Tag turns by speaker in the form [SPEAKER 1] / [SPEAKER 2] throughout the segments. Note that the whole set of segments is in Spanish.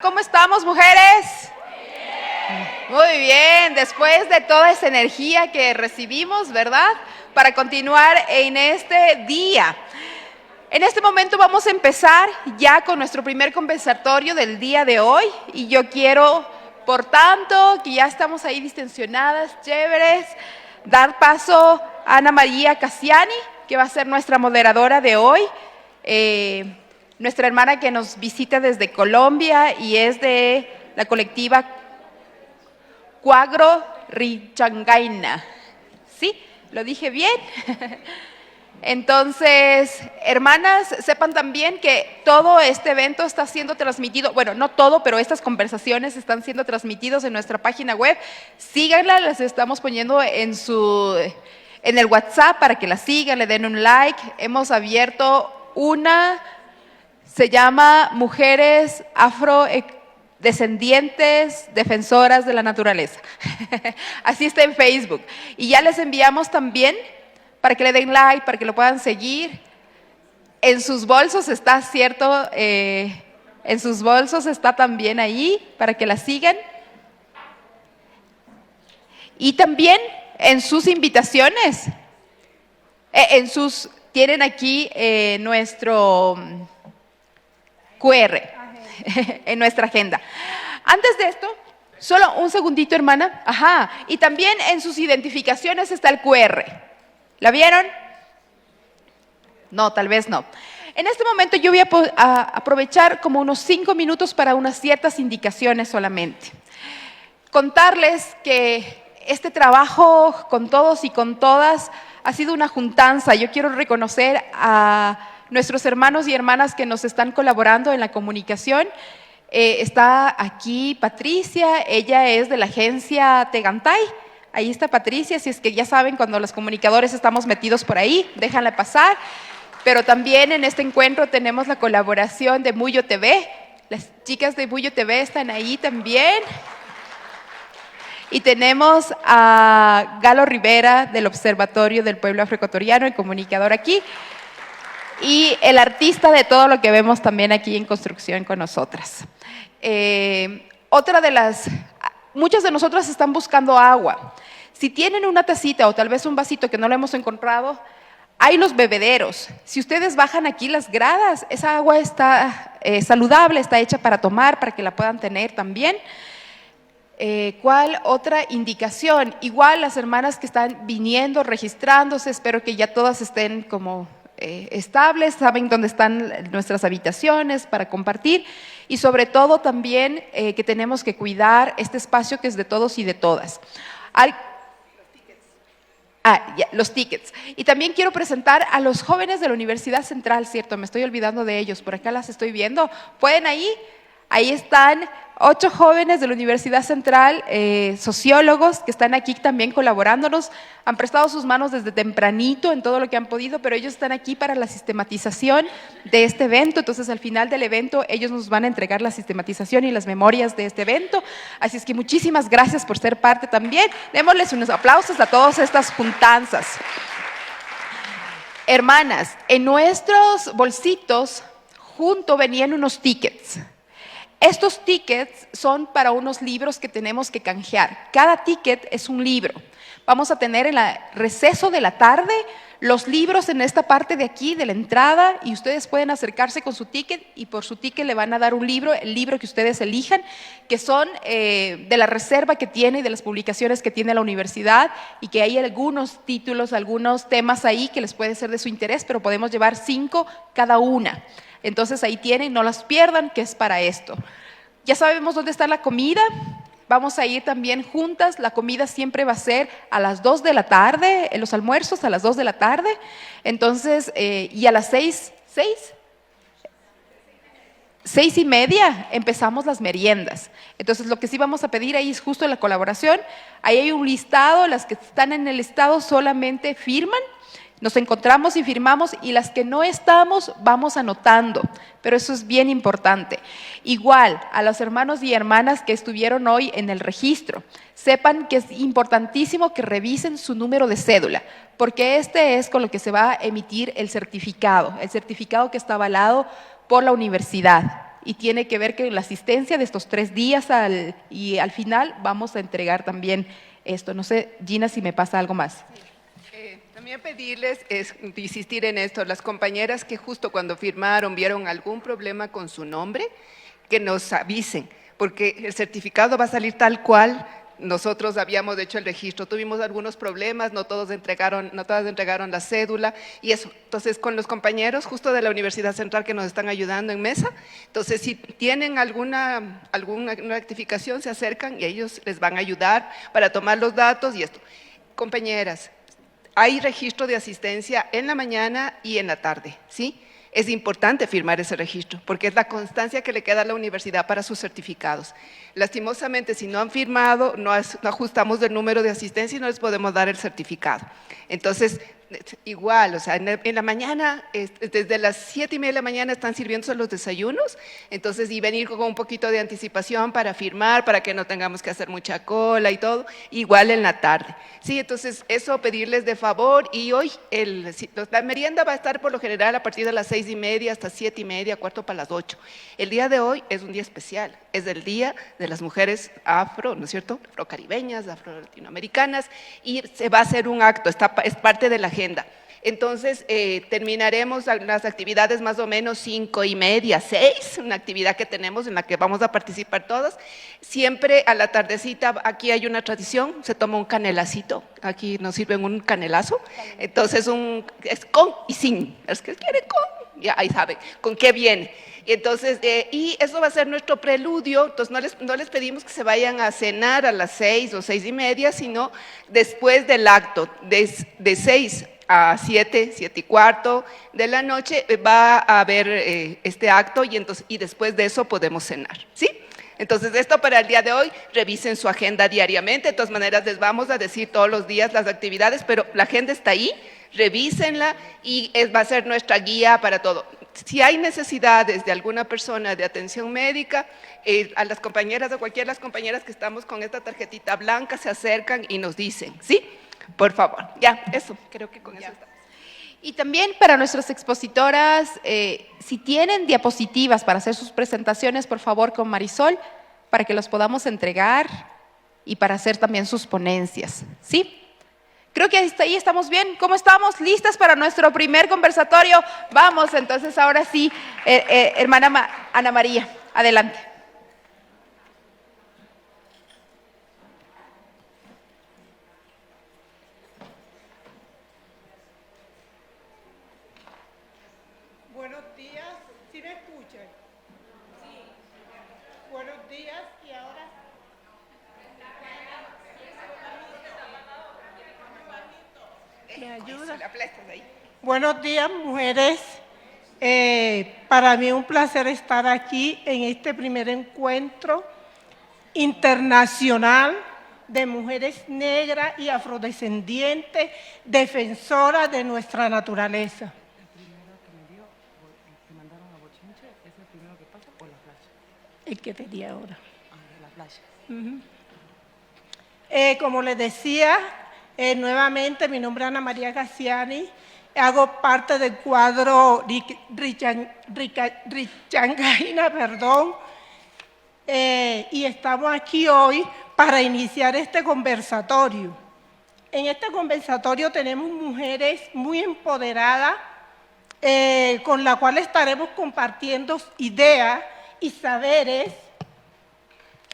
[SPEAKER 1] ¿Cómo estamos, mujeres? Muy bien, después de toda esa energía que recibimos, ¿verdad? Para continuar en este día. En este momento vamos a empezar ya con nuestro primer conversatorio del día de hoy y yo quiero, por tanto, que ya estamos ahí distensionadas, chéveres, dar paso a Ana María Cassiani, que va a ser nuestra moderadora de hoy. Nuestra hermana que nos visita desde Colombia y es de la colectiva Cuagro Richangaina. ¿Sí? ¿Lo dije bien? Entonces, hermanas, sepan también que todo este evento está siendo transmitido, bueno, no todo, pero estas conversaciones están siendo transmitidas en nuestra página web. Síganla, las estamos poniendo en el WhatsApp para que la sigan, le den un like. Hemos abierto se llama Mujeres Afrodescendientes Defensoras de la Naturaleza. Así está en Facebook. Y ya les enviamos también para que le den like, para que lo puedan seguir. En sus bolsos está, ¿cierto? En sus bolsos está también ahí para que la sigan. Y también en sus invitaciones, tienen aquí nuestro QR en nuestra agenda. Antes de esto, solo un segundito, hermana. Ajá. Y también en sus identificaciones está el QR. ¿La vieron? No, tal vez no. En este momento yo voy a aprovechar como unos 5 minutos para unas ciertas indicaciones solamente. Contarles que este trabajo con todos y con todas ha sido una juntanza. Yo quiero reconocer a nuestros hermanos y hermanas que nos están colaborando en la comunicación. Está aquí Patricia, ella es de la agencia Tegantay. Ahí está Patricia, si es que ya saben, cuando los comunicadores estamos metidos por ahí, déjanla pasar. Pero también en este encuentro tenemos la colaboración de Muyo TV. Las chicas de Muyo TV están ahí también. Y tenemos a Galo Rivera del Observatorio del Pueblo Afroecuatoriano, el comunicador aquí. Y el artista de todo lo que vemos también aquí en construcción con nosotras. Muchas de nosotras están buscando agua. Si tienen una tacita o tal vez un vasito que no lo hemos encontrado, hay los bebederos. Si ustedes bajan aquí las gradas, esa agua está saludable, está hecha para tomar, para que la puedan tener también. ¿Cuál otra indicación? Igual las hermanas que están viniendo, registrándose, espero que ya todas estén como estables, saben dónde están nuestras habitaciones para compartir y sobre todo también que tenemos que cuidar este espacio que es de todos y de todas. Los tickets. Y también quiero presentar a los jóvenes de la Universidad Central, ¿cierto? Me estoy olvidando de ellos, por acá las estoy viendo. ¿Pueden ahí? Ahí están 8 jóvenes de la Universidad Central, sociólogos que están aquí también colaborándonos, han prestado sus manos desde tempranito en todo lo que han podido, pero ellos están aquí para la sistematización de este evento. Entonces al final del evento ellos nos van a entregar la sistematización y las memorias de este evento, así es que muchísimas gracias por ser parte también. Démosles unos aplausos a todas estas juntanzas. Hermanas, en nuestros bolsitos junto venían unos tickets. Estos tickets son para unos libros que tenemos que canjear. Cada ticket es un libro. Vamos a tener en el receso de la tarde los libros en esta parte de aquí, de la entrada, y ustedes pueden acercarse con su ticket y por su ticket le van a dar un libro, el libro que ustedes elijan, que son de la reserva que tiene y de las publicaciones que tiene la universidad y que hay algunos títulos, algunos temas ahí que les puede ser de su interés, pero podemos llevar 5 cada una. Entonces ahí tienen, no las pierdan, que es para esto. Ya sabemos dónde está la comida, vamos a ir también juntas, la comida siempre va a ser a las 2 de la tarde, los almuerzos a las 2 de la tarde, entonces, y a las 6:30 empezamos las meriendas. Entonces lo que sí vamos a pedir ahí es justo la colaboración, ahí hay un listado, las que están en el listado solamente firman. Nos encontramos y firmamos y las que no estamos vamos anotando, pero eso es bien importante. Igual a los hermanos y hermanas que estuvieron hoy en el registro, sepan que es importantísimo que revisen su número de cédula, porque este es con lo que se va a emitir el certificado que está avalado por la universidad. y tiene que ver con la asistencia de estos 3 días y al final vamos a entregar también esto. No sé, Gina, si me pasa algo más.
[SPEAKER 2] También pedirles, insistir en esto, las compañeras que justo cuando firmaron vieron algún problema con su nombre, que nos avisen, porque el certificado va a salir tal cual. Nosotros habíamos hecho el registro, tuvimos algunos problemas, no todas entregaron la cédula y eso. Entonces, con los compañeros justo de la Universidad Central que nos están ayudando en mesa, entonces si tienen alguna rectificación, se acercan y ellos les van a ayudar para tomar los datos y esto. Compañeras, hay registro de asistencia en la mañana y en la tarde, ¿sí? Es importante firmar ese registro, porque es la constancia que le queda a la universidad para sus certificados. Lastimosamente, si no han firmado, no ajustamos el número de asistencia y no les podemos dar el certificado. Entonces, igual, o sea, en la mañana, desde las 7:30 de la mañana están sirviéndose los desayunos, entonces, y venir con un poquito de anticipación para firmar, para que no tengamos que hacer mucha cola y todo, igual en la tarde. Sí, entonces, eso pedirles de favor, y hoy la merienda va a estar por lo general a partir de las 6:30 hasta 7:30, 7:45. El día de hoy es un día especial, es el día de las mujeres afro, ¿no es cierto?, afrocaribeñas, afro-latinoamericanas, y se va a hacer un acto, es parte de la agenda. Entonces, terminaremos las actividades más o menos 5:30, 6, una actividad que tenemos en la que vamos a participar todas. Siempre a la tardecita, aquí hay una tradición, se toma un canelacito, aquí nos sirven un canelazo, entonces es con y sin, es que quiere con, ya ahí saben, con qué viene. Entonces, y eso va a ser nuestro preludio, entonces no les pedimos que se vayan a cenar a las 6 o 6:30, sino después del acto, de 6 a 7, 7:15 de la noche, va a haber este acto y después de eso podemos cenar, ¿sí? Entonces, esto para el día de hoy, revisen su agenda diariamente, de todas maneras les vamos a decir todos los días las actividades, pero la agenda está ahí, revísenla y va a ser nuestra guía para todo. Si hay necesidades de alguna persona de atención médica, a las compañeras, a cualquiera de las compañeras que estamos con esta tarjetita blanca, se acercan y nos dicen, ¿sí? Por favor, ya, eso, creo que con eso estamos.
[SPEAKER 1] Y también para nuestras expositoras, si tienen diapositivas para hacer sus presentaciones, por favor, con Marisol, para que los podamos entregar y para hacer también sus ponencias, ¿sí? Creo que hasta ahí estamos bien. ¿Cómo estamos? ¿Listas para nuestro primer conversatorio? Vamos, entonces, ahora sí, hermana Ana María, adelante.
[SPEAKER 3] Buenos días, ¿sí me escuchan? Sí. Buenos días y ahora... ¿Me ayuda? Buenos días, mujeres. Para mí es un placer estar aquí en este primer encuentro internacional de mujeres negras y afrodescendientes, defensoras de nuestra naturaleza. El que pedí ahora. La playa. Como les decía, nuevamente mi nombre es Ana María Gassiani, hago parte del cuadro Richangaina, perdón, y estamos aquí hoy para iniciar este conversatorio. En este conversatorio tenemos mujeres muy empoderadas, con la cual estaremos compartiendo ideas y saberes,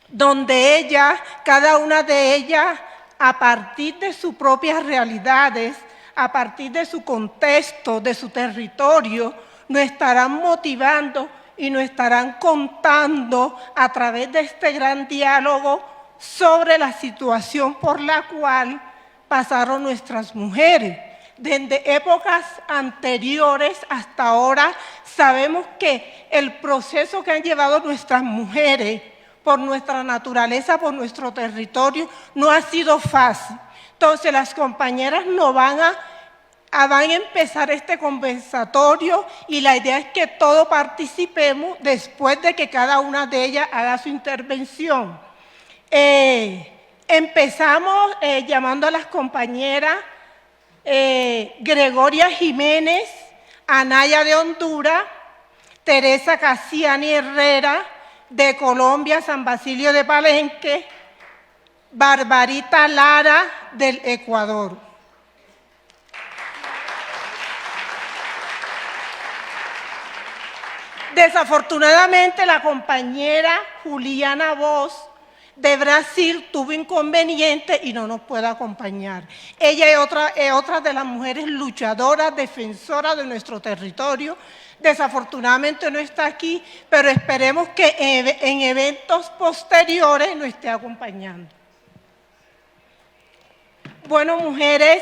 [SPEAKER 3] donde ellas, cada una de ellas, a partir de sus propias realidades, a partir de su contexto, de su territorio, nos estarán motivando y nos estarán contando a través de este gran diálogo sobre la situación por la cual pasaron nuestras mujeres. Desde épocas anteriores hasta ahora, sabemos que el proceso que han llevado nuestras mujeres por nuestra naturaleza, por nuestro territorio, no ha sido fácil. Entonces, las compañeras nos van a empezar este conversatorio y la idea es que todos participemos después de que cada una de ellas haga su intervención. Empezamos llamando a las compañeras Gregoria Jiménez, Anaya de Honduras, Teresa Cassiani Herrera, de Colombia, San Basilio de Palenque, Barbarita Lara, del Ecuador. Desafortunadamente, la compañera Juliana Voz de Brasil tuvo inconveniente y no nos puede acompañar. Ella es otra de las mujeres luchadoras, defensoras de nuestro territorio. Desafortunadamente no está aquí, pero esperemos que en eventos posteriores nos esté acompañando. Bueno, mujeres,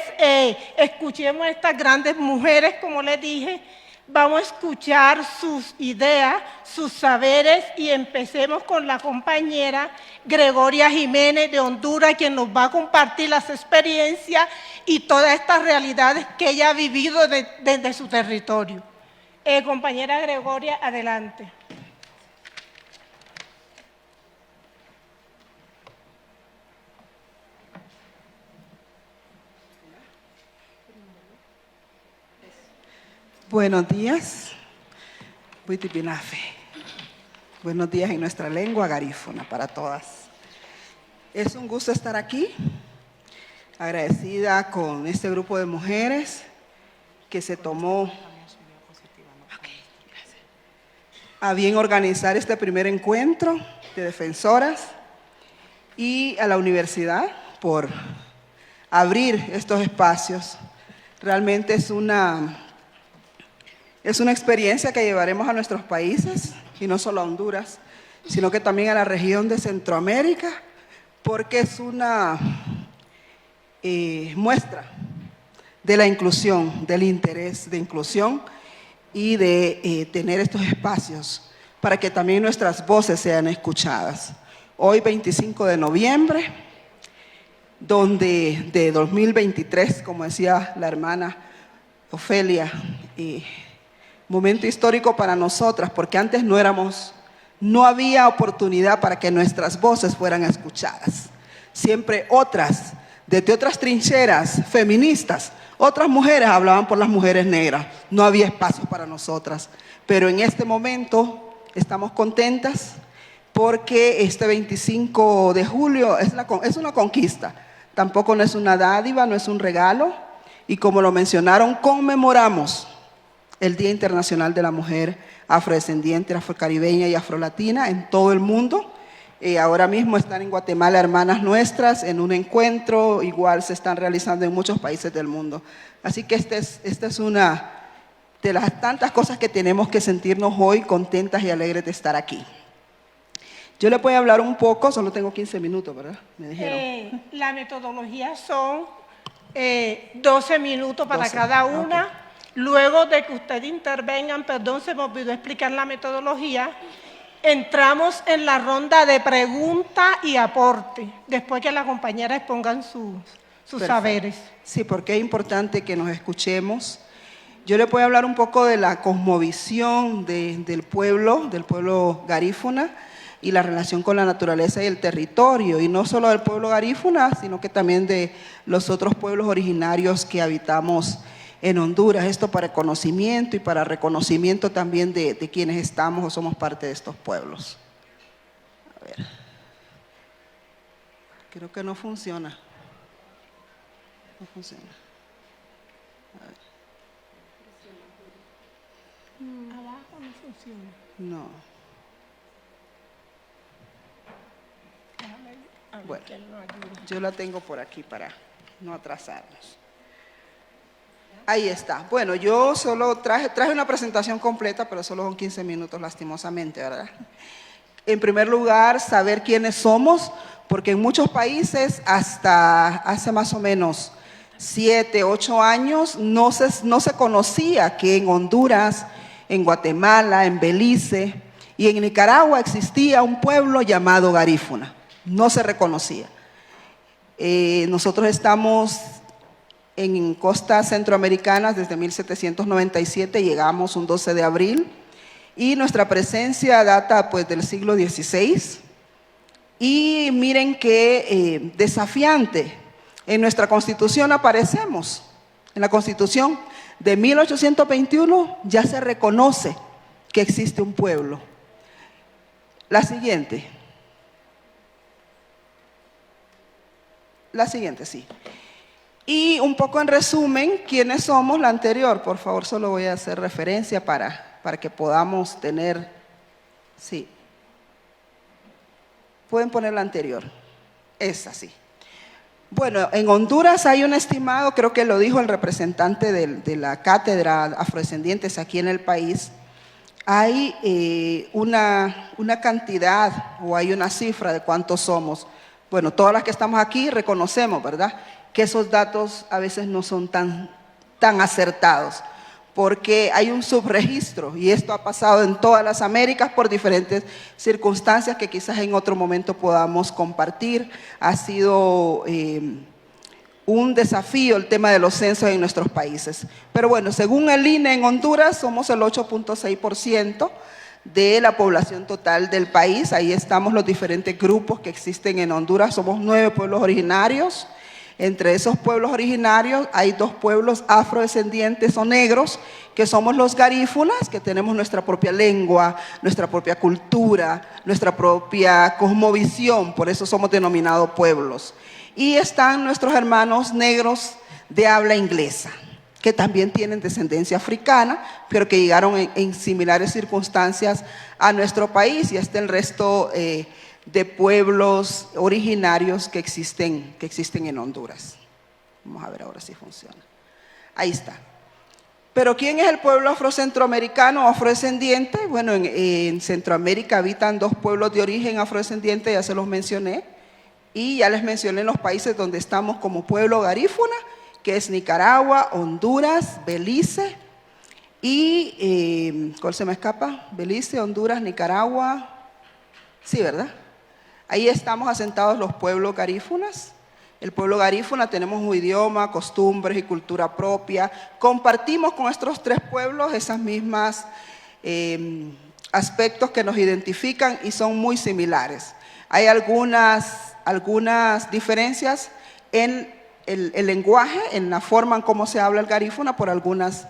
[SPEAKER 3] escuchemos a estas grandes mujeres, como les dije. Vamos a escuchar sus ideas, sus saberes y empecemos con la compañera Gregoria Jiménez de Honduras, quien nos va a compartir las experiencias y todas estas realidades que ella ha vivido desde su territorio. Compañera Gregoria, adelante.
[SPEAKER 4] Buenos días. Buenos días en nuestra lengua garífuna para todas. Es un gusto estar aquí, agradecida con este grupo de mujeres que se tomó a bien organizar este primer encuentro de defensoras y a la universidad por abrir estos espacios. Realmente es una experiencia que llevaremos a nuestros países, y no solo a Honduras, sino que también a la región de Centroamérica, porque es una muestra de la inclusión, del interés de inclusión y de tener estos espacios para que también nuestras voces sean escuchadas. Hoy, 25 de noviembre, de 2023, como decía la hermana Ofelia, momento histórico para nosotras, porque antes no había oportunidad para que nuestras voces fueran escuchadas. Siempre otras, desde otras trincheras feministas, otras mujeres hablaban por las mujeres negras, no había espacio para nosotras. Pero en este momento estamos contentas porque este 25 de julio es una conquista, tampoco no es una dádiva, no es un regalo, y como lo mencionaron, conmemoramos el Día Internacional de la Mujer Afrodescendiente, Afrocaribeña y Afrolatina en todo el mundo. Ahora mismo están en Guatemala hermanas nuestras en un encuentro, igual se están realizando en muchos países del mundo. Así que esta es una de las tantas cosas que tenemos que sentirnos hoy contentas y alegres de estar aquí. Yo les voy a hablar un poco, solo tengo 15 minutos, ¿verdad? Me dijeron.
[SPEAKER 3] La metodología son 12 minutos para 12, cada una. Okay. Luego de que ustedes intervengan, se me olvidó explicar la metodología, entramos en la ronda de pregunta y aporte, después que las compañeras expongan sus saberes.
[SPEAKER 4] Sí, porque es importante que nos escuchemos. Yo les voy a hablar un poco de la cosmovisión del pueblo garífuna y la relación con la naturaleza y el territorio, y no solo del pueblo garífuna, sino que también de los otros pueblos originarios que habitamos en Honduras, esto para conocimiento y para reconocimiento también de quienes estamos o somos parte de estos pueblos. A ver. Creo que no funciona. No funciona. A ver.
[SPEAKER 3] Abajo no funciona.
[SPEAKER 4] No. Bueno, yo la tengo por aquí para no atrasarnos. Ahí está. Bueno, yo solo traje una presentación completa, pero solo son 15 minutos lastimosamente, ¿verdad? En primer lugar, saber quiénes somos, porque en muchos países hasta hace más o menos 7, 8 años no se conocía que en Honduras, en Guatemala, en Belice y en Nicaragua existía un pueblo llamado garífuna. No se reconocía. Nosotros estamos en costas centroamericanas desde 1797, llegamos un 12 de abril y nuestra presencia data pues del siglo XVI. Y miren qué desafiante, en nuestra Constitución aparecemos, en la Constitución de 1821 ya se reconoce que existe un pueblo. La siguiente. La siguiente, sí. Y un poco en resumen, ¿quiénes somos? La anterior, por favor, solo voy a hacer referencia para que podamos tener, sí. Pueden poner la anterior, esa sí. Bueno, en Honduras hay un estimado, creo que lo dijo el representante de la cátedra afrodescendientes aquí en el país, hay una cantidad o hay una cifra de cuántos somos. Bueno, todas las que estamos aquí reconocemos, ¿verdad?, que esos datos a veces no son tan acertados, porque hay un subregistro y esto ha pasado en todas las Américas por diferentes circunstancias que quizás en otro momento podamos compartir. Ha sido un desafío el tema de los censos en nuestros países. Pero bueno, según el INE en Honduras somos el 8.6% de la población total del país. Ahí estamos los diferentes grupos que existen en Honduras. Somos 9 pueblos originarios. Entre esos pueblos originarios hay 2 pueblos afrodescendientes o negros, que somos los garífunas, que tenemos nuestra propia lengua, nuestra propia cultura, nuestra propia cosmovisión, por eso somos denominados pueblos. Y están nuestros hermanos negros de habla inglesa, que también tienen descendencia africana, pero que llegaron en similares circunstancias a nuestro país, y está el resto de pueblos originarios que existen en Honduras. Vamos a ver ahora si funciona. Ahí está. Pero ¿quién es el pueblo afrocentroamericano o afrodescendiente? Bueno, en Centroamérica habitan 2 pueblos de origen afrodescendiente, ya se los mencioné, y ya les mencioné los países donde estamos como pueblo garífuna, que es Nicaragua, Honduras, Belice y, ¿cuál se me escapa? Belice, Honduras, Nicaragua, sí, ¿verdad? Ahí estamos asentados los pueblos garífunas. El pueblo garífuna tenemos un idioma, costumbres y cultura propia. Compartimos con estos 3 pueblos esas mismas aspectos que nos identifican y son muy similares. Hay algunas diferencias en el lenguaje, en la forma en cómo se habla el garífuna, por algunos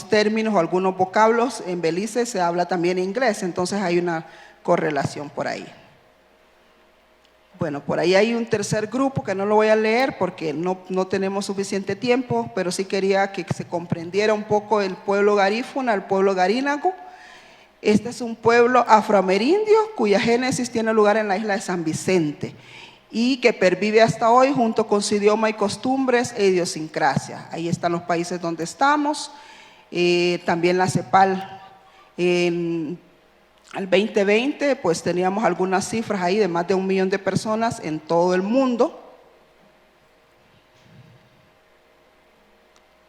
[SPEAKER 4] términos o algunos vocablos. En Belice se habla también inglés, entonces hay una correlación por ahí. Bueno, por ahí hay un tercer grupo que no lo voy a leer porque no tenemos suficiente tiempo, pero sí quería que se comprendiera un poco el pueblo garífuna, el pueblo garínago. Este es un pueblo afroamerindio cuya génesis tiene lugar en la isla de San Vicente y que pervive hasta hoy junto con su idioma y costumbres e idiosincrasia. Ahí están los países donde estamos, también la CEPAL. Al 2020 pues teníamos algunas cifras ahí de más de 1 millón de personas en todo el mundo.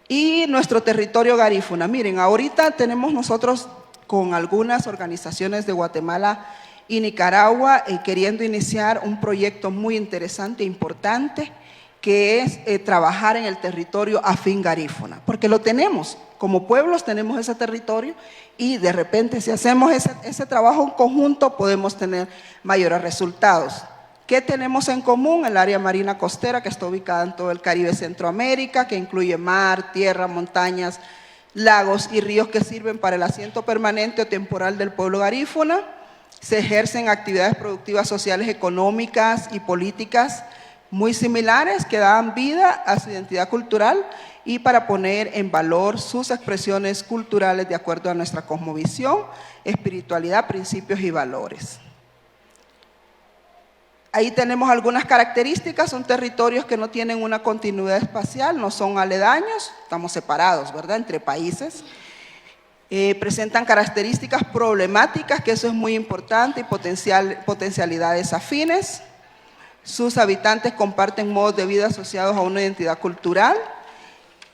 [SPEAKER 4] Y nuestro territorio garífuna, miren, ahorita tenemos nosotros con algunas organizaciones de Guatemala y Nicaragua queriendo iniciar un proyecto muy interesante e importante, que es trabajar en el territorio afín garífuna, porque lo tenemos, como pueblos tenemos ese territorio y de repente si hacemos ese trabajo en conjunto podemos tener mayores resultados. ¿Qué tenemos en común? El área marina costera que está ubicada en todo el Caribe Centroamérica, que incluye mar, tierra, montañas, lagos y ríos que sirven para el asiento permanente o temporal del pueblo garífuna. Se ejercen actividades productivas, sociales, económicas y políticas muy similares que dan vida a su identidad cultural y para poner en valor sus expresiones culturales de acuerdo a nuestra cosmovisión, espiritualidad, principios y valores. Ahí tenemos algunas características, son territorios que no tienen una continuidad espacial, no son aledaños, estamos separados, ¿verdad?, entre países. Presentan características problemáticas, que eso es muy importante, y potencialidades afines. Sus habitantes comparten modos de vida asociados a una identidad cultural,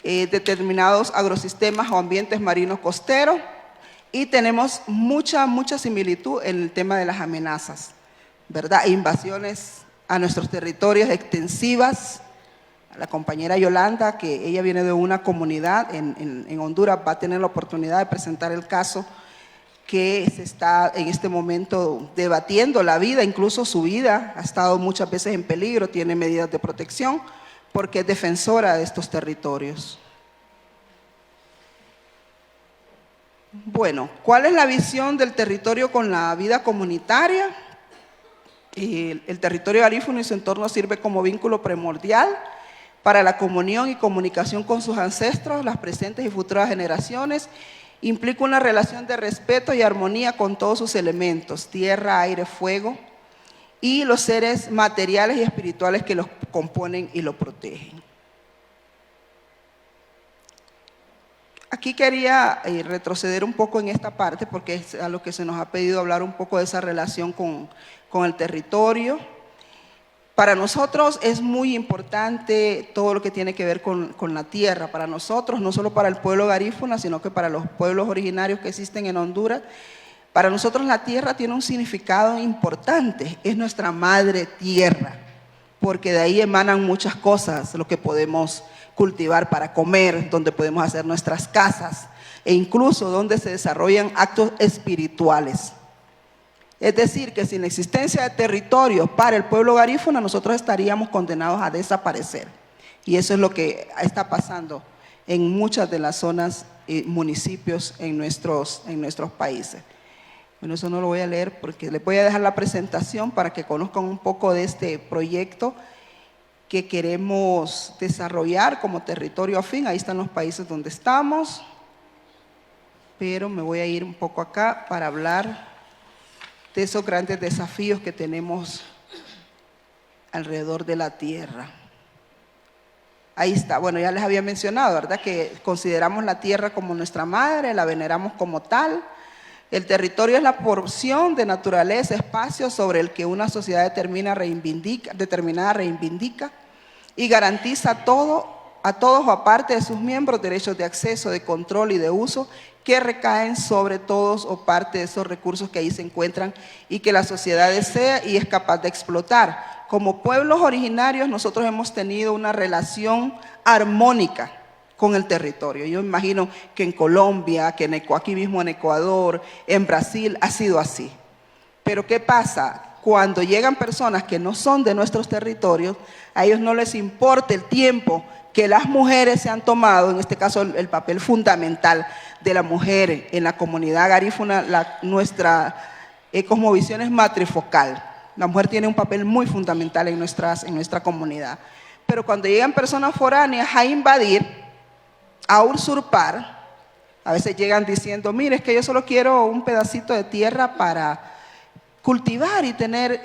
[SPEAKER 4] determinados agrosistemas o ambientes marinos costeros, y tenemos mucha similitud en el tema de las amenazas, ¿verdad? Invasiones a nuestros territorios extensivas. La compañera Yolanda, que ella viene de una comunidad en Honduras, va a tener la oportunidad de presentar el caso que se está en este momento debatiendo la vida, incluso su vida ha estado muchas veces en peligro, tiene medidas de protección porque es defensora de estos territorios. Bueno, ¿cuál es la visión del territorio con la vida comunitaria? El territorio garífuna y su entorno sirve como vínculo primordial para la comunión y comunicación con sus ancestros, las presentes y futuras generaciones. Implica una relación de respeto y armonía con todos sus elementos, tierra, aire, fuego, y los seres materiales y espirituales que los componen y lo protegen. Aquí quería retroceder un poco en esta parte, porque es a lo que se nos ha pedido hablar un poco de esa relación con el territorio. Para nosotros es muy importante todo lo que tiene que ver con la tierra. Para nosotros, no solo para el pueblo garífuna, sino que para los pueblos originarios que existen en Honduras, para nosotros la tierra tiene un significado importante. Es nuestra madre tierra, porque de ahí emanan muchas cosas, lo que podemos cultivar para comer, donde podemos hacer nuestras casas e incluso donde se desarrollan actos espirituales. Es decir, que sin la existencia de territorio para el pueblo garífuna, nosotros estaríamos condenados a desaparecer. Y eso es lo que está pasando en muchas de las zonas y municipios en nuestros países. Bueno, eso no lo voy a leer porque les voy a dejar la presentación para que conozcan un poco de este proyecto que queremos desarrollar como territorio afín. Ahí están los países donde estamos, pero me voy a ir un poco acá para hablar de esos grandes desafíos que tenemos alrededor de la tierra. Ahí está, bueno, ya les había mencionado, ¿verdad? Que consideramos la tierra como nuestra madre, la veneramos como tal. El territorio es la porción de naturaleza, espacio sobre el que una sociedad determinada reivindica y garantiza a todos o aparte de sus miembros derechos de acceso, de control y de uso que recaen sobre todos o parte de esos recursos que ahí se encuentran y que la sociedad desea y es capaz de explotar. Como pueblos originarios nosotros hemos tenido una relación armónica con el territorio. Yo imagino que en Colombia, que aquí mismo en Ecuador, en Brasil, ha sido así. Pero ¿qué pasa? Cuando llegan personas que no son de nuestros territorios, a ellos no les importa el tiempo que las mujeres se han tomado, en este caso el papel fundamental de la mujer en la comunidad garífuna, nuestra cosmovisión es matrifocal. La mujer tiene un papel muy fundamental en nuestra comunidad. Pero cuando llegan personas foráneas a invadir, a usurpar, a veces llegan diciendo, mire, es que yo solo quiero un pedacito de tierra para cultivar y tener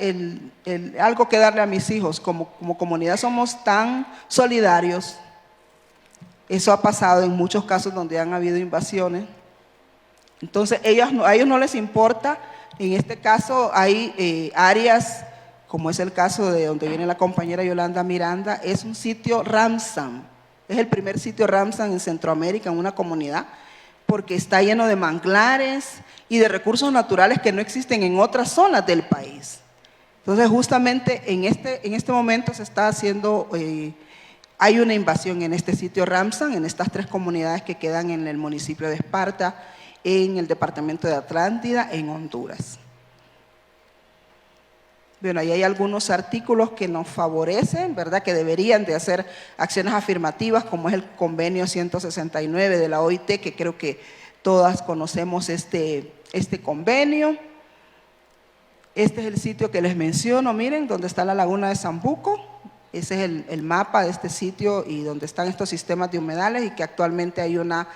[SPEAKER 4] algo que darle a mis hijos. Como comunidad somos tan solidarios. Eso ha pasado en muchos casos donde han habido invasiones. Entonces a ellos no les importa. En este caso hay áreas, como es el caso de donde viene la compañera Yolanda Miranda, es un sitio Ramsar. Es el primer sitio Ramsar en Centroamérica, en una comunidad, porque está lleno de manglares y de recursos naturales que no existen en otras zonas del país. Entonces, justamente en este momento se está haciendo, hay una invasión en este sitio Ramsar, en estas 3 comunidades que quedan en el municipio de Esparta, en el departamento de Atlántida, en Honduras. Bueno, ahí hay algunos artículos que nos favorecen, ¿verdad? Que deberían de hacer acciones afirmativas, como es el convenio 169 de la OIT, que creo que todas conocemos este convenio. Este es el sitio que les menciono, miren, donde está la laguna de Sambuco. Ese es el mapa de este sitio y donde están estos sistemas de humedales y que actualmente hay una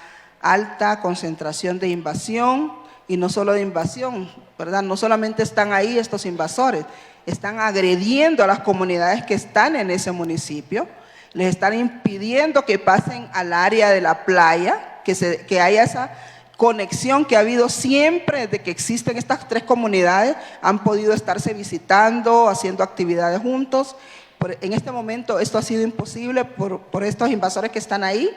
[SPEAKER 4] alta concentración de invasión. Y no solo de invasión, ¿verdad? No solamente están ahí estos invasores, están agrediendo a las comunidades que están en ese municipio, les están impidiendo que pasen al área de la playa, que haya esa conexión que ha habido siempre desde que existen estas 3 comunidades, han podido estarse visitando, haciendo actividades juntos. En este momento esto ha sido imposible por estos invasores que están ahí.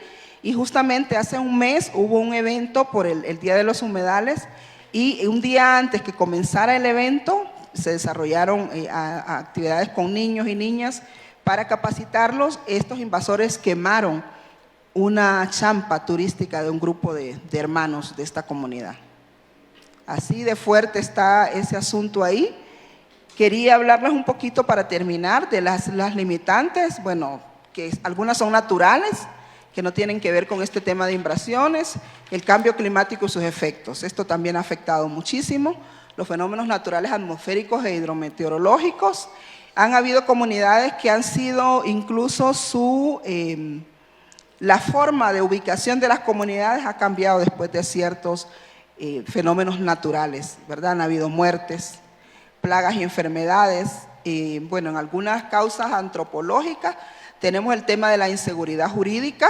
[SPEAKER 4] Y justamente hace un mes hubo un evento por el Día de los Humedales y un día antes que comenzara el evento se desarrollaron actividades con niños y niñas para capacitarlos. Estos invasores quemaron una champa turística de un grupo de hermanos de esta comunidad. Así de fuerte está ese asunto ahí. Quería hablarles un poquito para terminar de las limitantes, bueno, que algunas son naturales, que no tienen que ver con este tema de invasiones, el cambio climático y sus efectos. Esto también ha afectado muchísimo los fenómenos naturales atmosféricos e hidrometeorológicos. Han habido comunidades que han sido incluso la forma de ubicación de las comunidades ha cambiado después de ciertos fenómenos naturales, ¿verdad? Han habido muertes, plagas y enfermedades. Bueno, en algunas causas antropológicas tenemos el tema de la inseguridad jurídica.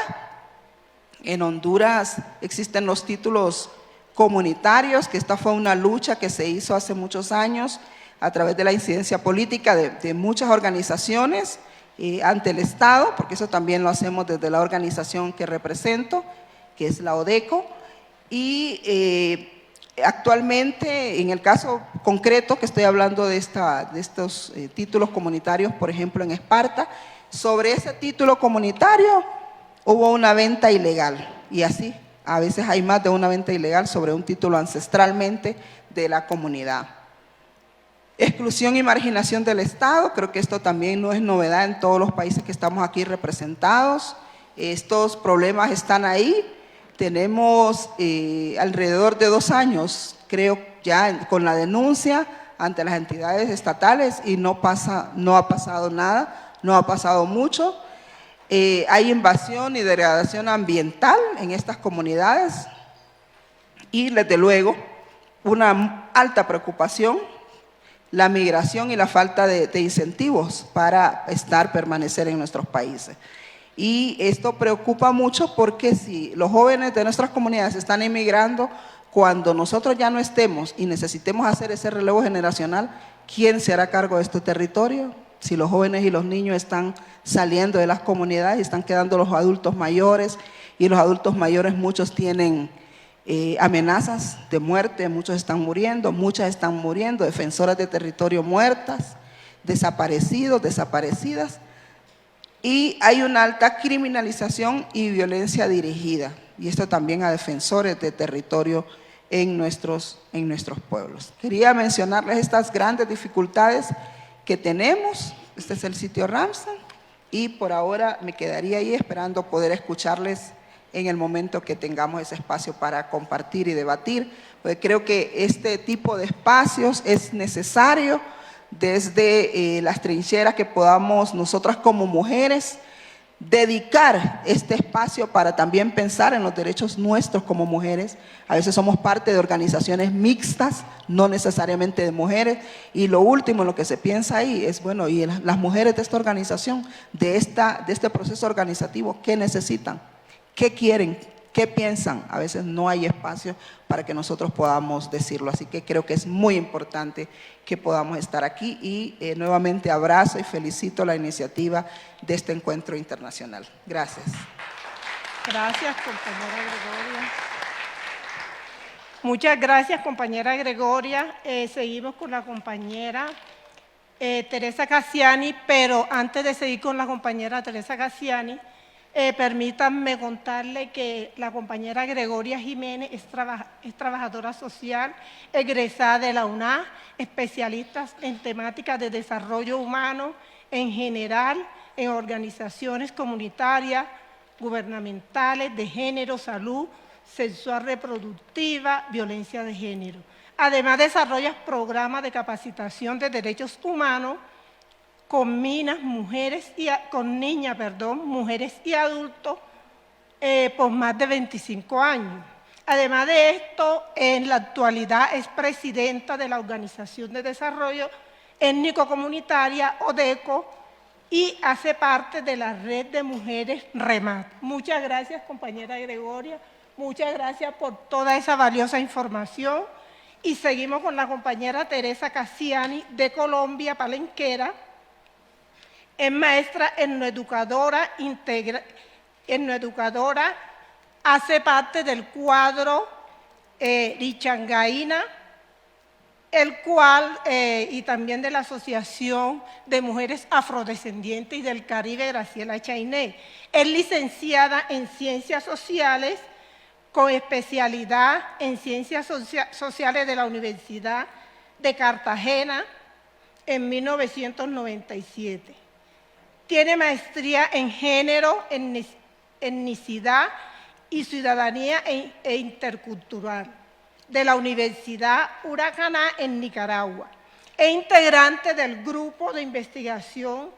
[SPEAKER 4] En Honduras existen los títulos comunitarios, que esta fue una lucha que se hizo hace muchos años a través de la incidencia política de muchas organizaciones ante el Estado, porque eso también lo hacemos desde la organización que represento, que es la ODECO, y actualmente, en el caso concreto que estoy hablando de estos títulos comunitarios, por ejemplo en Esparta, sobre ese título comunitario hubo una venta ilegal, y así, a veces hay más de una venta ilegal sobre un título ancestralmente de la comunidad. Exclusión y marginación del Estado, creo que esto también no es novedad en todos los países que estamos aquí representados. Estos problemas están ahí. Tenemos alrededor de 2 años, creo, ya con la denuncia ante las entidades estatales y no ha pasado nada, no ha pasado mucho. Hay invasión y degradación ambiental en estas comunidades y, desde luego, una alta preocupación, la migración y la falta de incentivos para permanecer en nuestros países. Y esto preocupa mucho porque si los jóvenes de nuestras comunidades están emigrando, cuando nosotros ya no estemos y necesitemos hacer ese relevo generacional, ¿quién se hará cargo de este territorio? Si los jóvenes y los niños están saliendo de las comunidades y están quedando los adultos mayores, y los adultos mayores muchos tienen amenazas de muerte, muchos están muriendo, muchas están muriendo, defensoras de territorio muertas, desaparecidos, desaparecidas, y hay una alta criminalización y violencia dirigida, y esto también a defensores de territorio en nuestros pueblos. Quería mencionarles estas grandes dificultades que tenemos. Este es el sitio Ramsar, y por ahora me quedaría ahí esperando poder escucharles en el momento que tengamos ese espacio para compartir y debatir, porque creo que este tipo de espacios es necesario desde las trincheras que podamos nosotras como mujeres dedicar este espacio para también pensar en los derechos nuestros como mujeres. A veces somos parte de organizaciones mixtas, no necesariamente de mujeres, y lo último en lo que se piensa ahí es, bueno, y las mujeres de esta organización, de este proceso organizativo, ¿qué necesitan? ¿Qué quieren? ¿Qué piensan? A veces no hay espacio para que nosotros podamos decirlo, así que creo que es muy importante que podamos estar aquí y nuevamente abrazo y felicito la iniciativa de este encuentro internacional. Gracias.
[SPEAKER 3] Gracias, compañera Gregoria. Muchas gracias, compañera Gregoria. Seguimos con la compañera Teresa Cassiani, pero antes de seguir con la compañera Teresa Cassiani, permítanme contarle que la compañera Gregoria Jiménez es trabajadora social, egresada de la UNA, especialista en temáticas de desarrollo humano en general, en organizaciones comunitarias, gubernamentales, de género, salud, sexual reproductiva, violencia de género. Además, desarrolla programas de capacitación de derechos humanos con niñas, mujeres y adultos por más de 25 años. Además de esto, en la actualidad es presidenta de la Organización de Desarrollo Étnico Comunitaria, ODECO, y hace parte de la red de mujeres REMAT. Muchas gracias, compañera Gregoria, muchas gracias por toda esa valiosa información. Y seguimos con la compañera Teresa Cassiani de Colombia, palenquera. Es maestra etnoeducadora, hace parte del cuadro Richangaína, el cual, y también de la Asociación de Mujeres Afrodescendientes y del Caribe, Graciela Chainé. Es licenciada en Ciencias Sociales, con especialidad en Ciencias Sociales de la Universidad de Cartagena en 1997. Tiene maestría en género etnicidad y ciudadanía e intercultural de la Universidad Huracaná en Nicaragua e integrante del grupo de investigación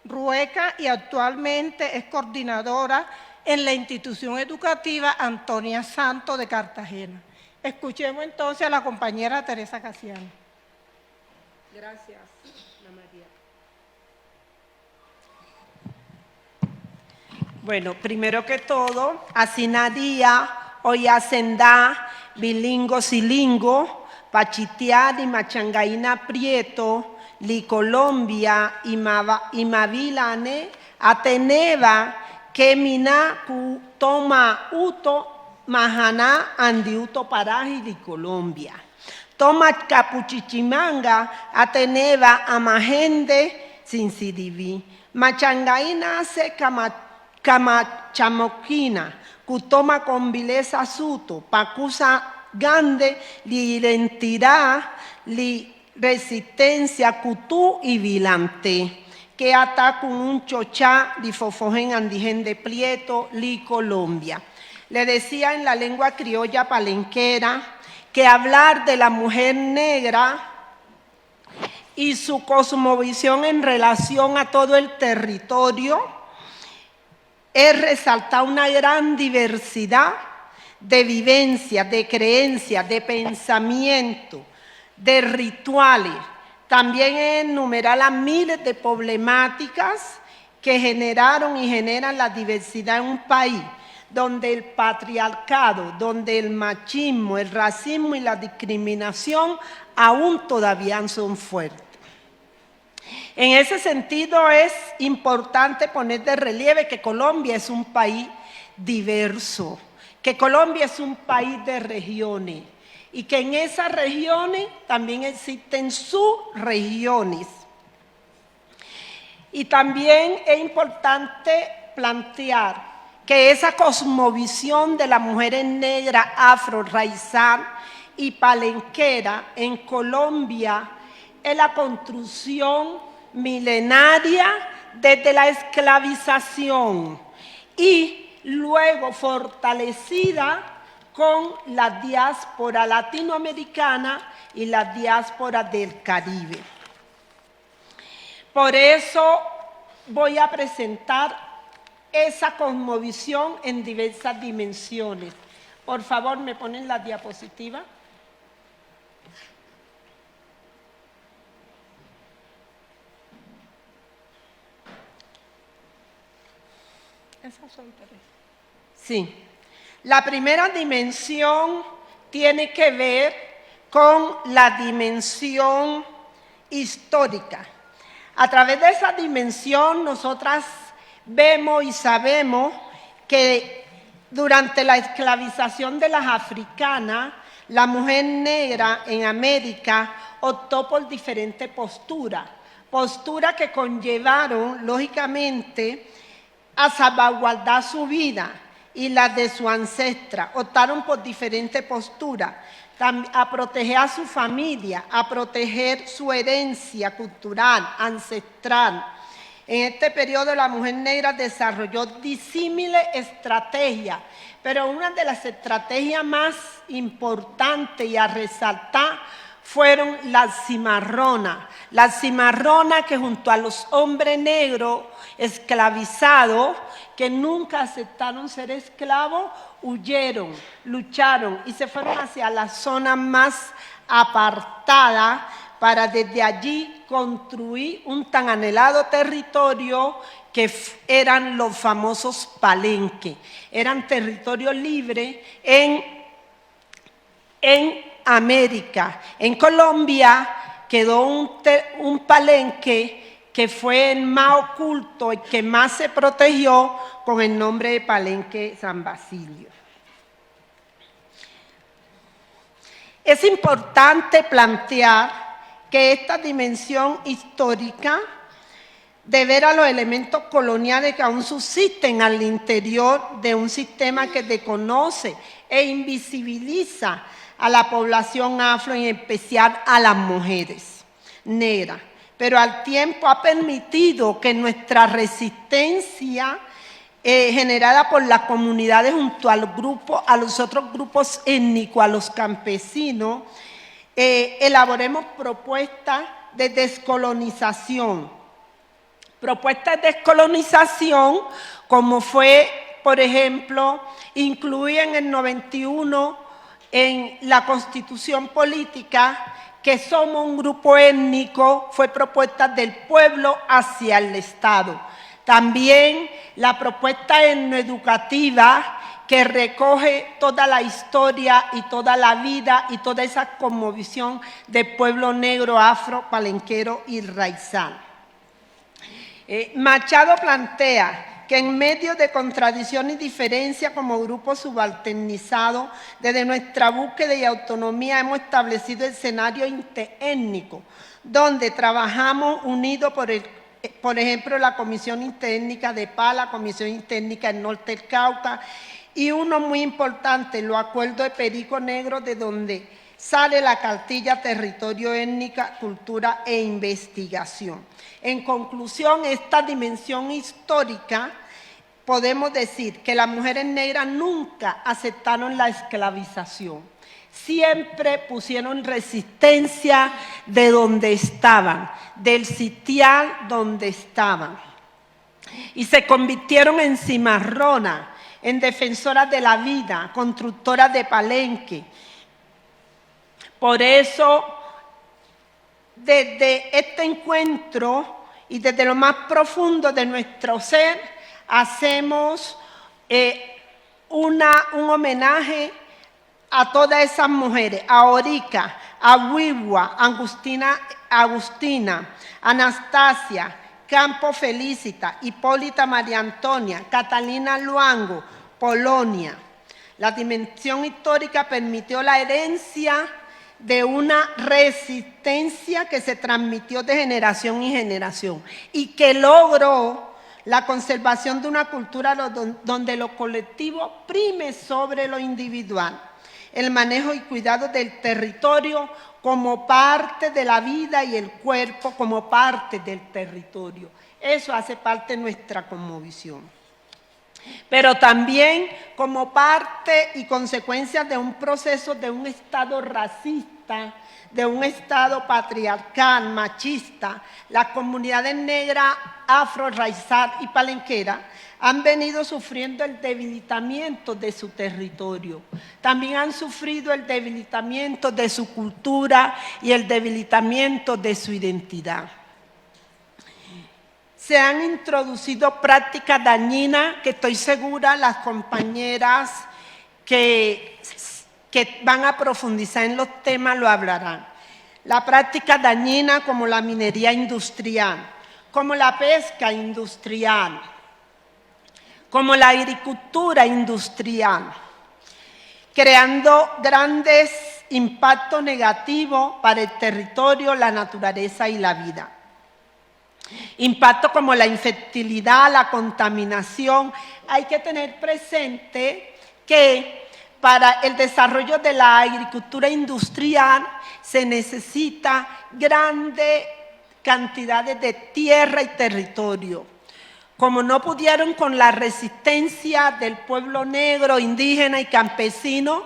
[SPEAKER 3] RUECA y actualmente es coordinadora en la institución educativa Antonia Santo de Cartagena. Escuchemos entonces a la compañera Teresa Casiano. Gracias, Ana María.
[SPEAKER 5] Bueno, primero que todo, Asinaría, Oyasendá, Bilingo, Silingo, Pachitiari, Machangaína Prieto, Li Colombia, Imavilane, Ateneva, Kemina, Toma Uto, Mahaná, Andiuto Paraji, Li Colombia. Toma Capuchichimanga, Ateneva, Amagende, Sinsiribi. Machangaína se Camachamoquina, Kutoma Convileza Suto, Pacusa Gande, Li Identidad, Li Resistencia, Cutú y Vilante, que ata con un chochá, Li Fofojen Andigen de Prieto, Li Colombia. Le decía en la lengua criolla palenquera que hablar de la mujer negra y su cosmovisión en relación a todo el territorio es resaltar una gran diversidad de vivencias, de creencias, de pensamiento, de rituales. También enumerar las miles de problemáticas que generaron y generan la diversidad en un país donde el patriarcado, donde el machismo, el racismo y la discriminación aún todavía son fuertes. En ese sentido es importante poner de relieve que Colombia es un país diverso, que Colombia es un país de regiones y que en esas regiones también existen subregiones. Y también es importante plantear que esa cosmovisión de las mujeres negras, afro, raizal y palenquera en Colombia es la construcción milenaria desde la esclavización y luego fortalecida con la diáspora latinoamericana y la diáspora del Caribe. Por eso voy a presentar esa cosmovisión en diversas dimensiones. Por favor, ¿me ponen la diapositiva?
[SPEAKER 3] Esas son tres.
[SPEAKER 5] Sí. La primera dimensión tiene que ver con la dimensión histórica. A través de esa dimensión nosotras vemos y sabemos que durante la esclavización de las africanas, la mujer negra en América optó por diferentes posturas que conllevaron, lógicamente, a salvaguardar su vida y la de su ancestra. Optaron por diferentes posturas, a proteger a su familia, a proteger su herencia cultural, ancestral. En este periodo la mujer negra desarrolló disímiles estrategias, pero una de las estrategias más importantes y a resaltar fueron las cimarronas. Las cimarronas que junto a los hombres negros esclavizados, que nunca aceptaron ser esclavos, huyeron, lucharon y se fueron hacia la zona más apartada para desde allí construir un tan anhelado territorio que eran los famosos palenques. Eran territorios libres en América. En Colombia quedó un palenque que fue el más oculto y que más se protegió con el nombre de Palenque San Basilio. Es importante plantear que esta dimensión histórica de ver a los elementos coloniales que aún subsisten al interior de un sistema que desconoce e invisibiliza a la población afro y en especial a las mujeres negras, pero al tiempo ha permitido que nuestra resistencia generada por las comunidades junto a los otros grupos étnicos, a los campesinos, elaboremos propuestas de descolonización. Propuestas de descolonización, como fue, por ejemplo, incluir en el 91 en la Constitución Política que somos un grupo étnico, fue propuesta del pueblo hacia el Estado. También la propuesta etnoeducativa que recoge toda la historia y toda la vida y toda esa cosmovisión del pueblo negro, afro, palenquero y raizal. Machado plantea que en medio de contradicción y diferencia como grupo subalternizado, desde nuestra búsqueda y autonomía hemos establecido el escenario interétnico, donde trabajamos unidos por ejemplo, la Comisión Interétnica de Paz, la Comisión Interétnica del Norte del Cauca, y uno muy importante, los acuerdos de Perico Negro, de donde sale la cartilla Territorio Étnica, Cultura e Investigación. En conclusión, esta dimensión histórica, podemos decir que las mujeres negras nunca aceptaron la esclavización. Siempre pusieron resistencia de donde estaban, del sitial donde estaban. Y se convirtieron en cimarronas, en defensoras de la vida, constructoras de Palenque. Por eso, desde este encuentro y desde lo más profundo de nuestro ser, hacemos un homenaje a todas esas mujeres, a Orica, a Wiwa, Agustina, Anastasia, Campo Felicita, Hipólita María Antonia, Catalina Luango, Polonia. La dimensión histórica permitió la herencia de una resistencia que se transmitió de generación en generación y que logró la conservación de una cultura donde lo colectivo prime sobre lo individual, el manejo y cuidado del territorio como parte de la vida y el cuerpo como parte del territorio. Eso hace parte de nuestra cosmovisión. Pero también como parte y consecuencia de un proceso de un Estado racista, de un Estado patriarcal, machista, las comunidades negras, afro, raizal y palenquera han venido sufriendo el debilitamiento de su territorio. También han sufrido el debilitamiento de su cultura y el debilitamiento de su identidad. Se han introducido prácticas dañinas que estoy segura las compañeras que van a profundizar en los temas lo hablarán. La práctica dañina como la minería industrial, como la pesca industrial, como la agricultura industrial, creando grandes impactos negativos para el territorio, la naturaleza y la vida. Impactos como la infertilidad, la contaminación. Hay que tener presente que para el desarrollo de la agricultura industrial se necesita grandes cantidades de tierra y territorio. Como no pudieron con la resistencia del pueblo negro, indígena y campesino,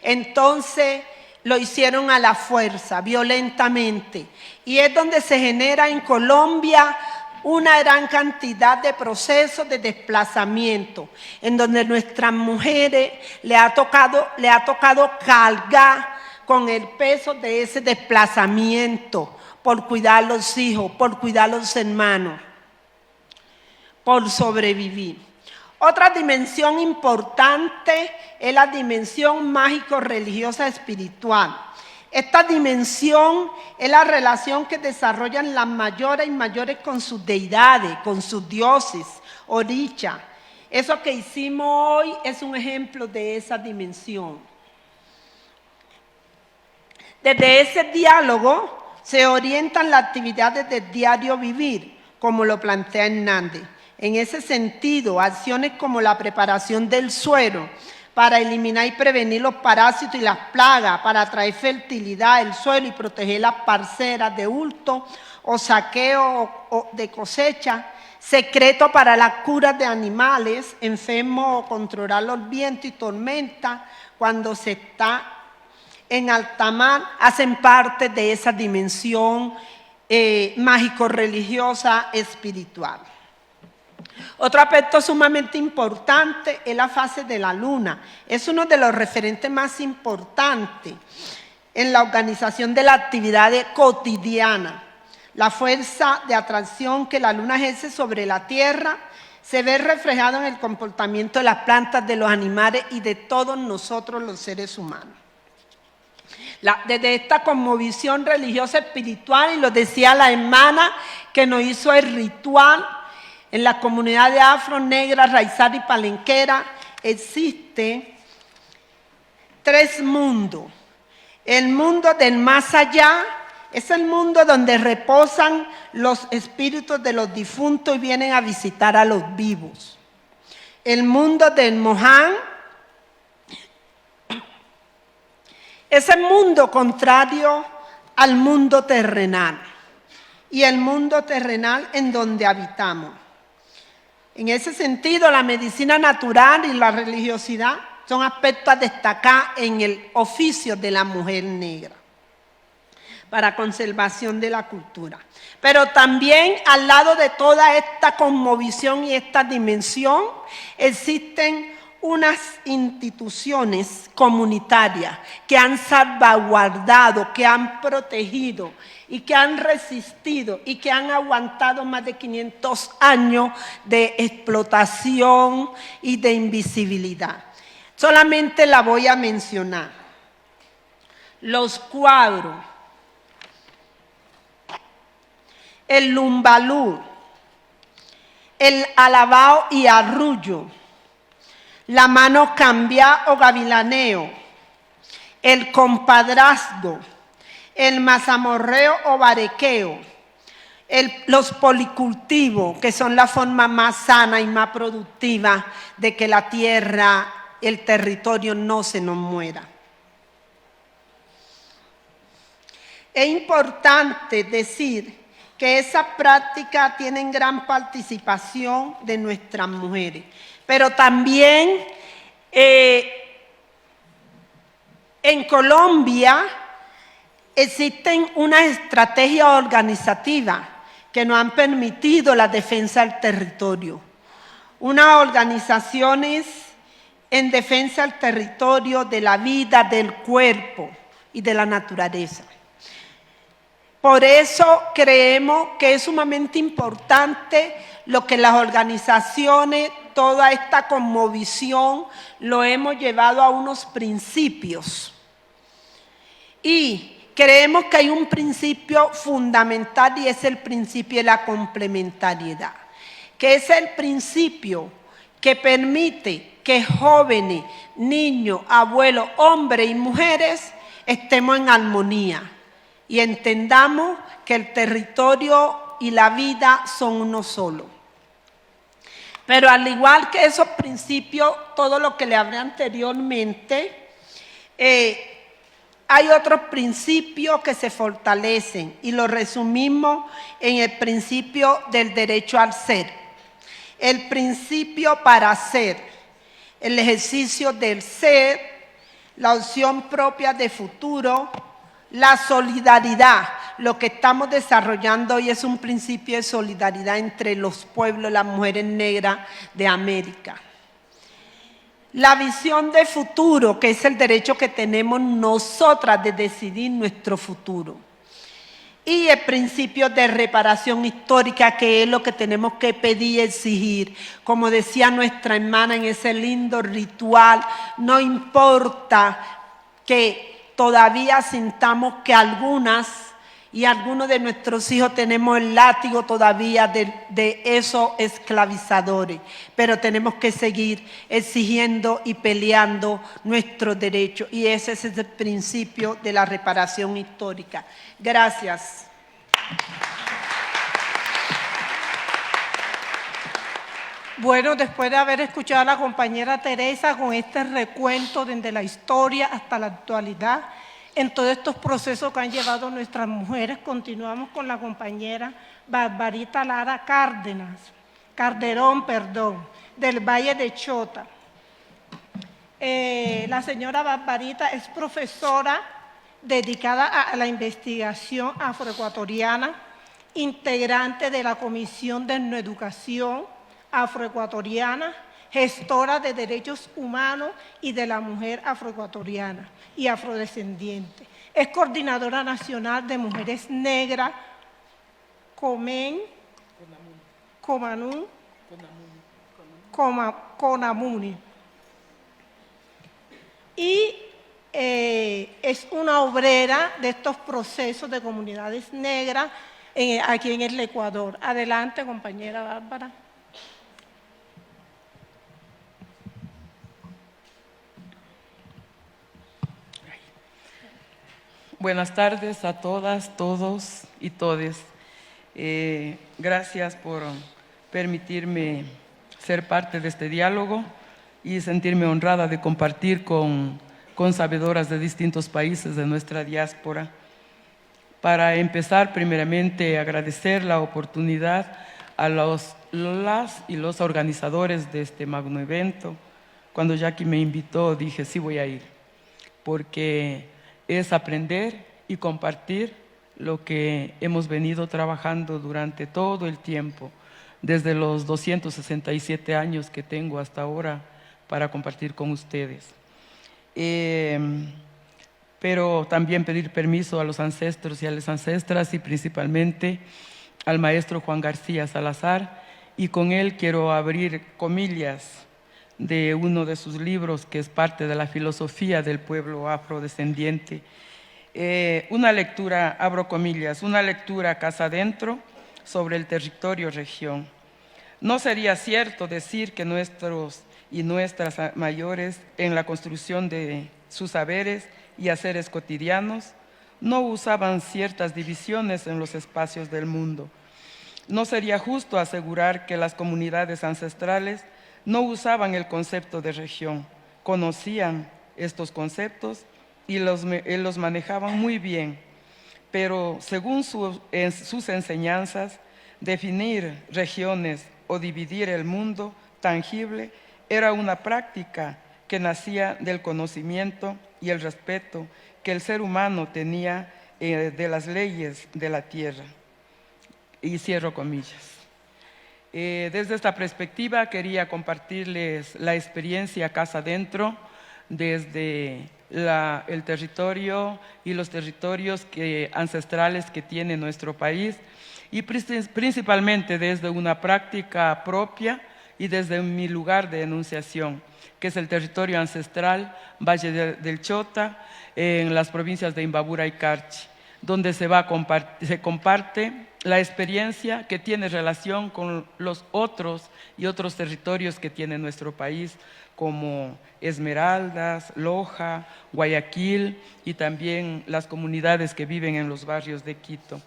[SPEAKER 5] entonces lo hicieron a la fuerza, violentamente. Y es donde se genera en Colombia una gran cantidad de procesos de desplazamiento, en donde nuestras mujeres le ha tocado cargar con el peso de ese desplazamiento por cuidar a los hijos, por cuidar a los hermanos, por sobrevivir. Otra dimensión importante es la dimensión mágico-religiosa espiritual. Esta dimensión es la relación que desarrollan las mayores y mayores con sus deidades, con sus dioses, oricha. Eso que hicimos hoy es un ejemplo de esa dimensión. Desde ese diálogo se orientan las actividades del diario vivir, como lo plantea Hernández. En ese sentido, acciones como la preparación del suelo para eliminar y prevenir los parásitos y las plagas, para atraer fertilidad al suelo y proteger las parcelas de hurto o saqueo de cosecha, secreto para la cura de animales, enfermos o controlar los vientos y tormentas cuando se está en alta mar, hacen parte de esa dimensión mágico-religiosa espiritual. Otro aspecto sumamente importante es la fase de la luna. Es uno de los referentes más importantes en la organización de las actividades cotidianas. La fuerza de atracción que la luna ejerce sobre la tierra se ve reflejado en el comportamiento de las plantas, de los animales y de todos nosotros los seres humanos. Desde esta cosmovisión religiosa espiritual, y lo decía la hermana que nos hizo el ritual en la comunidad de afro, negra, raizal y palenquera, existe 3 mundos. El mundo del más allá es el mundo donde reposan los espíritus de los difuntos y vienen a visitar a los vivos. El mundo del Moján es el mundo contrario al mundo terrenal y el mundo terrenal en donde habitamos. En ese sentido, la medicina natural y la religiosidad son aspectos a destacar en el oficio de la mujer negra para conservación de la cultura. Pero también al lado de toda esta cosmovisión y esta dimensión existen unas instituciones comunitarias que han salvaguardado, que han protegido y que han resistido y que han aguantado más de 500 años de explotación y de invisibilidad. Solamente la voy a mencionar. Los cuadros, el lumbalú, el alabao y arrullo, la mano cambiá o gavilaneo, el compadrazgo, el mazamorreo o barequeo, los policultivos, que son la forma más sana y más productiva de que la tierra, el territorio no se nos muera. Es importante decir que esas prácticas tienen gran participación de nuestras mujeres, pero también en Colombia existen unas estrategias organizativas que nos han permitido la defensa del territorio. Unas organizaciones en defensa del territorio, de la vida, del cuerpo y de la naturaleza. Por eso creemos que es sumamente importante lo que las organizaciones, toda esta cosmovisión, lo hemos llevado a unos principios. Y creemos que hay un principio fundamental y es el principio de la complementariedad, que es el principio que permite que jóvenes, niños, abuelos, hombres y mujeres estemos en armonía y entendamos que el territorio y la vida son uno solo. Pero al igual que esos principios, todo lo que le hablé anteriormente, hay otros principios que se fortalecen y lo resumimos en el principio del derecho al ser, el principio para ser, el ejercicio del ser, la opción propia de futuro, la solidaridad. Lo que estamos desarrollando hoy es un principio de solidaridad entre los pueblos, las mujeres negras de América. La visión de futuro, que es el derecho que tenemos nosotras de decidir nuestro futuro. Y el principio de reparación histórica, que es lo que tenemos que pedir y exigir. Como decía nuestra hermana en ese lindo ritual, no importa que todavía sintamos que algunas y algunos de nuestros hijos tenemos el látigo todavía de esos esclavizadores, pero tenemos que seguir exigiendo y peleando nuestros derechos, y ese es el principio de la reparación histórica. Gracias.
[SPEAKER 3] Bueno, después de haber escuchado a la compañera Teresa con este recuento desde la historia hasta la actualidad, en todos estos procesos que han llevado nuestras mujeres, continuamos con la compañera Barbarita Lara Cárdenas. Calderón, del Valle de Chota. La señora Barbarita es profesora dedicada a la investigación afroecuatoriana, integrante de la Comisión de Educación Afroecuatoriana, gestora de derechos humanos y de la mujer afroecuatoriana y afrodescendiente. Es coordinadora nacional de mujeres negras, CONAMUNI. Y es una obrera de estos procesos de comunidades negras aquí en el Ecuador. Adelante, compañera Bárbara.
[SPEAKER 6] Buenas tardes a todas, todos y todes. Gracias por permitirme ser parte de este diálogo y sentirme honrada de compartir con sabedoras de distintos países de nuestra diáspora. Para empezar, primeramente, agradecer la oportunidad a las y los organizadores de este magno evento. Cuando Jackie me invitó, dije, sí voy a ir, porque es aprender y compartir lo que hemos venido trabajando durante todo el tiempo, desde los 267 años que tengo hasta ahora para compartir con ustedes. Pero también pedir permiso a los ancestros y a las ancestras y principalmente al maestro Juan García Salazar, y con él quiero abrir comillas de uno de sus libros que es parte de la filosofía del pueblo afrodescendiente. Una lectura, abro comillas, una lectura casa adentro sobre el territorio región. No sería cierto decir que nuestros y nuestras mayores en la construcción de sus saberes y haceres cotidianos no usaban ciertas divisiones en los espacios del mundo. No sería justo asegurar que las comunidades ancestrales no usaban el concepto de región, conocían estos conceptos y los manejaban muy bien, pero según sus enseñanzas, definir regiones o dividir el mundo tangible era una práctica que nacía del conocimiento y el respeto que el ser humano tenía de las leyes de la tierra. Y cierro comillas. Desde esta perspectiva quería compartirles la experiencia casa adentro desde el territorio y los territorios ancestrales que tiene nuestro país, y principalmente desde una práctica propia y desde mi lugar de enunciación, que es el territorio ancestral Valle del Chota, en las provincias de Imbabura y Carchi, donde se comparte la experiencia que tiene relación con los otros territorios que tiene nuestro país, como Esmeraldas, Loja, Guayaquil y también las comunidades que viven en los barrios de Quito.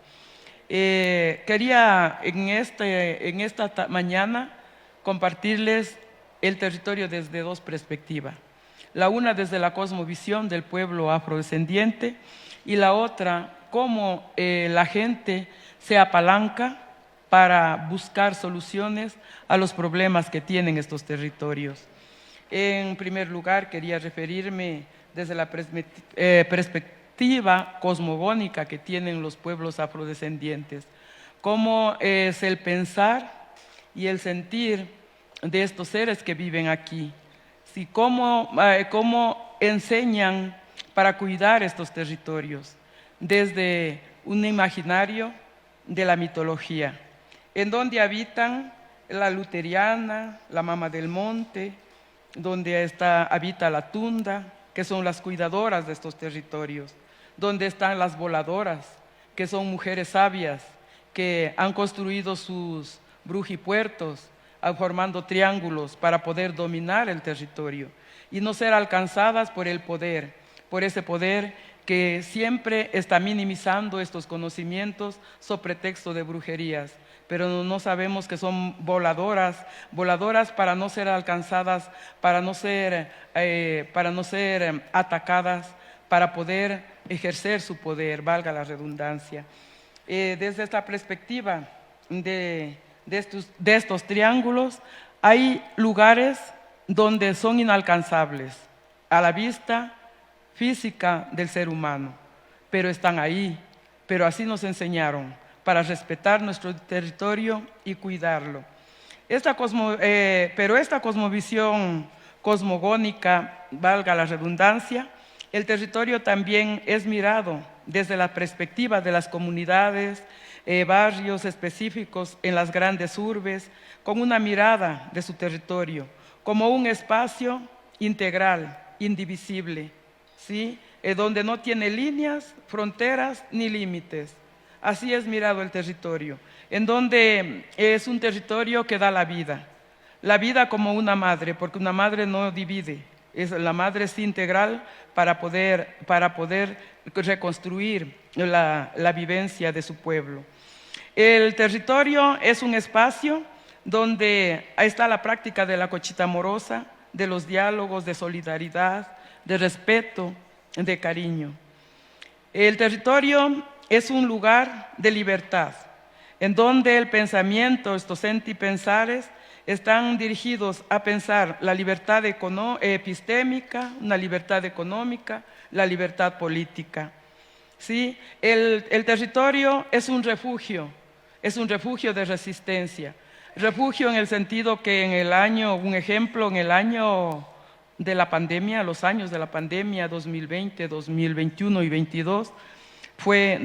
[SPEAKER 6] Quería en esta mañana compartirles el territorio desde dos perspectivas. La una desde la cosmovisión del pueblo afrodescendiente y la otra cómo la gente se apalanca para buscar soluciones a los problemas que tienen estos territorios. En primer lugar, quería referirme desde la perspectiva cosmogónica que tienen los pueblos afrodescendientes, cómo es el pensar y el sentir de estos seres que viven aquí, y cómo enseñan para cuidar estos territorios, desde un imaginario de la mitología, en donde habitan la luteriana, la mama del monte, donde habita la tunda, que son las cuidadoras de estos territorios, donde están las voladoras, que son mujeres sabias, que han construido sus brujipuertos, formando triángulos para poder dominar el territorio y no ser alcanzadas por el poder, por ese poder que siempre está minimizando estos conocimientos sobre pretexto de brujerías, pero no sabemos que son voladoras para no ser alcanzadas, para no ser atacadas, para poder ejercer su poder, valga la redundancia. Desde esta perspectiva de de estos triángulos, hay lugares donde son inalcanzables a la vista física del ser humano, pero están ahí, pero así nos enseñaron, para respetar nuestro territorio y cuidarlo. Pero esta cosmovisión cosmogónica, valga la redundancia, el territorio también es mirado desde la perspectiva de las comunidades, barrios específicos en las grandes urbes, con una mirada de su territorio, como un espacio integral, indivisible, ¿sí? Donde no tiene líneas, fronteras ni límites. Así es mirado el territorio, en donde es un territorio que da la vida como una madre, porque una madre no divide, la madre es integral para poder reconstruir la vivencia de su pueblo. El territorio es un espacio donde está la práctica de la cochita amorosa, de los diálogos, de solidaridad, de respeto, de cariño. El territorio es un lugar de libertad, en donde el pensamiento, estos sentipensares, están dirigidos a pensar la libertad epistémica, una libertad económica, la libertad política. ¿Sí? El territorio es un refugio de resistencia. Refugio en el sentido que un ejemplo, en el año de la pandemia, los años de la pandemia 2020, 2021 y 2022, fue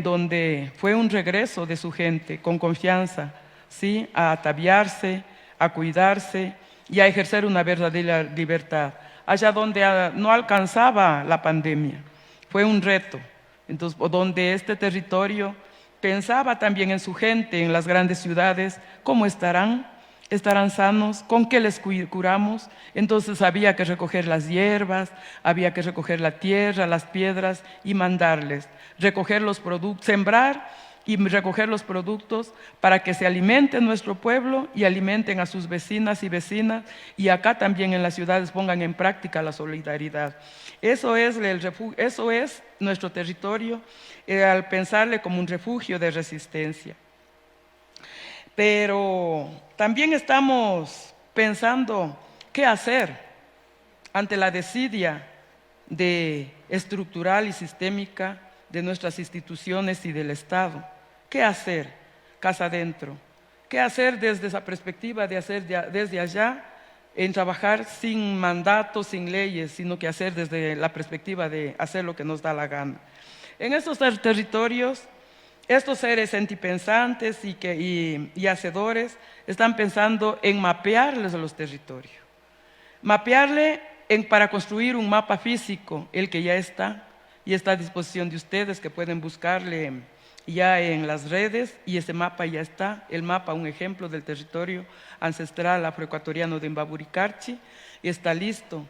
[SPEAKER 6] un regreso de su gente con confianza, ¿sí? A ataviarse, a cuidarse y a ejercer una verdadera libertad, allá donde no alcanzaba la pandemia. Fue un reto, entonces, donde este territorio pensaba también en su gente, en las grandes ciudades, ¿cómo estarán? ¿Estarán sanos? ¿Con qué les curamos? Entonces había que recoger las hierbas, había que recoger la tierra, las piedras y mandarles, recoger los productos, sembrar y recoger los productos para que se alimente nuestro pueblo y alimenten a sus vecinas y vecinas, y acá también en las ciudades pongan en práctica la solidaridad. Eso es nuestro territorio, al pensarle como un refugio de resistencia. Pero también estamos pensando qué hacer ante la desidia estructural y sistémica de nuestras instituciones y del Estado. ¿Qué hacer casa adentro? ¿Qué hacer desde esa perspectiva de hacer desde allá, en trabajar sin mandatos, sin leyes, sino que hacer desde la perspectiva de hacer lo que nos da la gana? En estos territorios, estos seres sentipensantes y hacedores están pensando en mapearles los territorios. Mapearle para construir un mapa físico, el que ya está, y está a disposición de ustedes, que pueden buscarle ya en las redes, y ese mapa ya está, el mapa, un ejemplo del territorio ancestral afroecuatoriano de Imbaburicarchi, y está listo.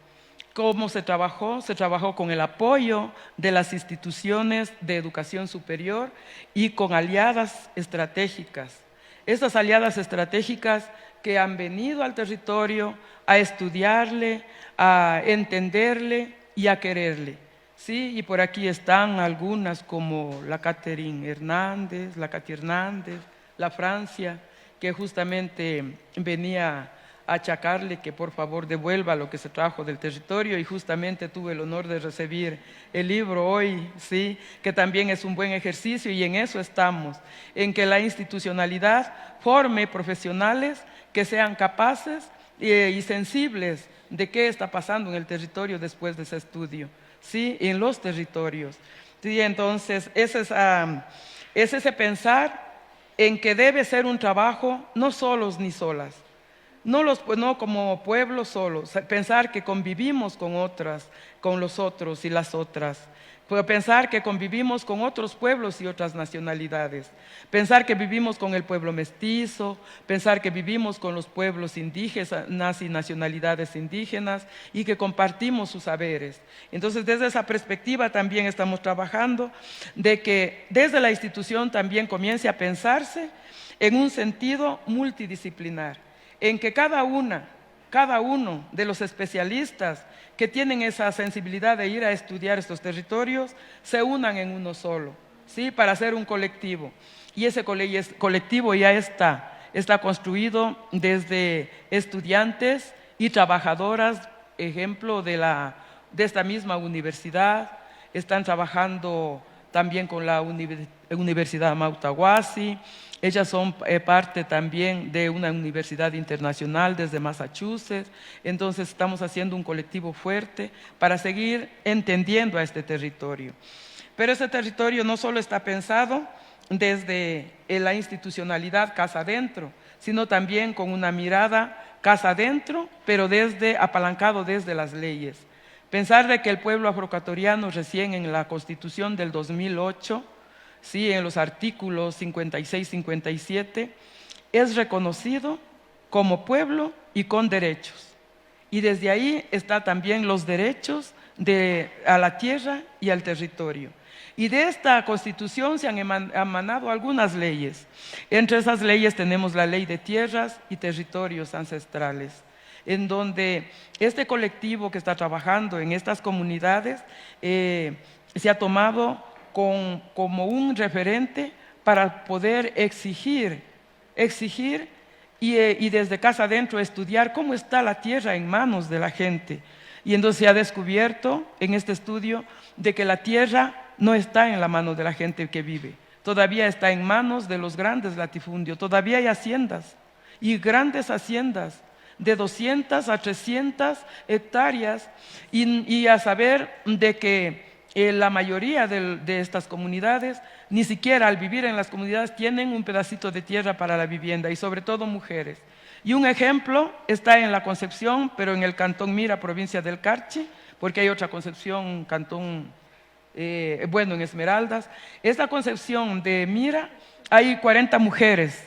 [SPEAKER 6] ¿Cómo se trabajó? Se trabajó con el apoyo de las instituciones de educación superior y con aliadas estratégicas. Estas aliadas estratégicas que han venido al territorio a estudiarle, a entenderle y a quererle. Sí, y por aquí están algunas como la Catherine Hernández, la Katy Hernández, la Francia, que justamente venía a achacarle que por favor devuelva lo que se trajo del territorio, y justamente tuve el honor de recibir el libro hoy, sí, que también es un buen ejercicio, y en eso estamos, en que la institucionalidad forme profesionales que sean capaces y sensibles de qué está pasando en el territorio después de ese estudio, sí, en los territorios. Sí, entonces es ese pensar en que debe ser un trabajo no solos ni solas, no como pueblo solos, pensar que convivimos con otras, con los otros y las otras, pensar que convivimos con otros pueblos y otras nacionalidades, pensar que vivimos con el pueblo mestizo, pensar que vivimos con los pueblos indígenas y nacionalidades indígenas y que compartimos sus saberes. Entonces, desde esa perspectiva también estamos trabajando de que desde la institución también comience a pensarse en un sentido multidisciplinar, en que cada uno de los especialistas que tienen esa sensibilidad de ir a estudiar estos territorios se unan en uno solo, ¿sí? Para hacer un colectivo. Y ese colectivo ya está está construido desde estudiantes y trabajadoras, ejemplo de esta misma universidad. Están trabajando también con la Universidad Mautahuasi. Ellas son parte también de una universidad internacional desde Massachusetts. Entonces estamos haciendo un colectivo fuerte para seguir entendiendo a este territorio. Pero este territorio no solo está pensado desde la institucionalidad casa adentro, sino también con una mirada casa adentro, pero apalancado desde las leyes. Pensar de que el pueblo afroecuatoriano recién en la Constitución del 2008, sí, en los artículos 56-57, es reconocido como pueblo y con derechos. Y desde ahí están también los derechos a la tierra y al territorio. Y de esta Constitución se han emanado algunas leyes. Entre esas leyes tenemos la Ley de Tierras y Territorios Ancestrales, en donde este colectivo que está trabajando en estas comunidades se ha tomado como un referente para poder exigir y desde casa adentro estudiar cómo está la tierra en manos de la gente. Y entonces se ha descubierto en este estudio de que la tierra no está en la mano de la gente que vive, todavía está en manos de los grandes latifundios, todavía hay haciendas y grandes haciendas de 200 a 300 hectáreas y a saber de que la mayoría de estas comunidades ni siquiera al vivir en las comunidades tienen un pedacito de tierra para la vivienda y sobre todo mujeres. Y un ejemplo está en la Concepción, pero en el Cantón Mira, provincia del Carchi, porque hay otra Concepción, Cantón, en Esmeraldas. Esta Concepción de Mira hay 40 mujeres,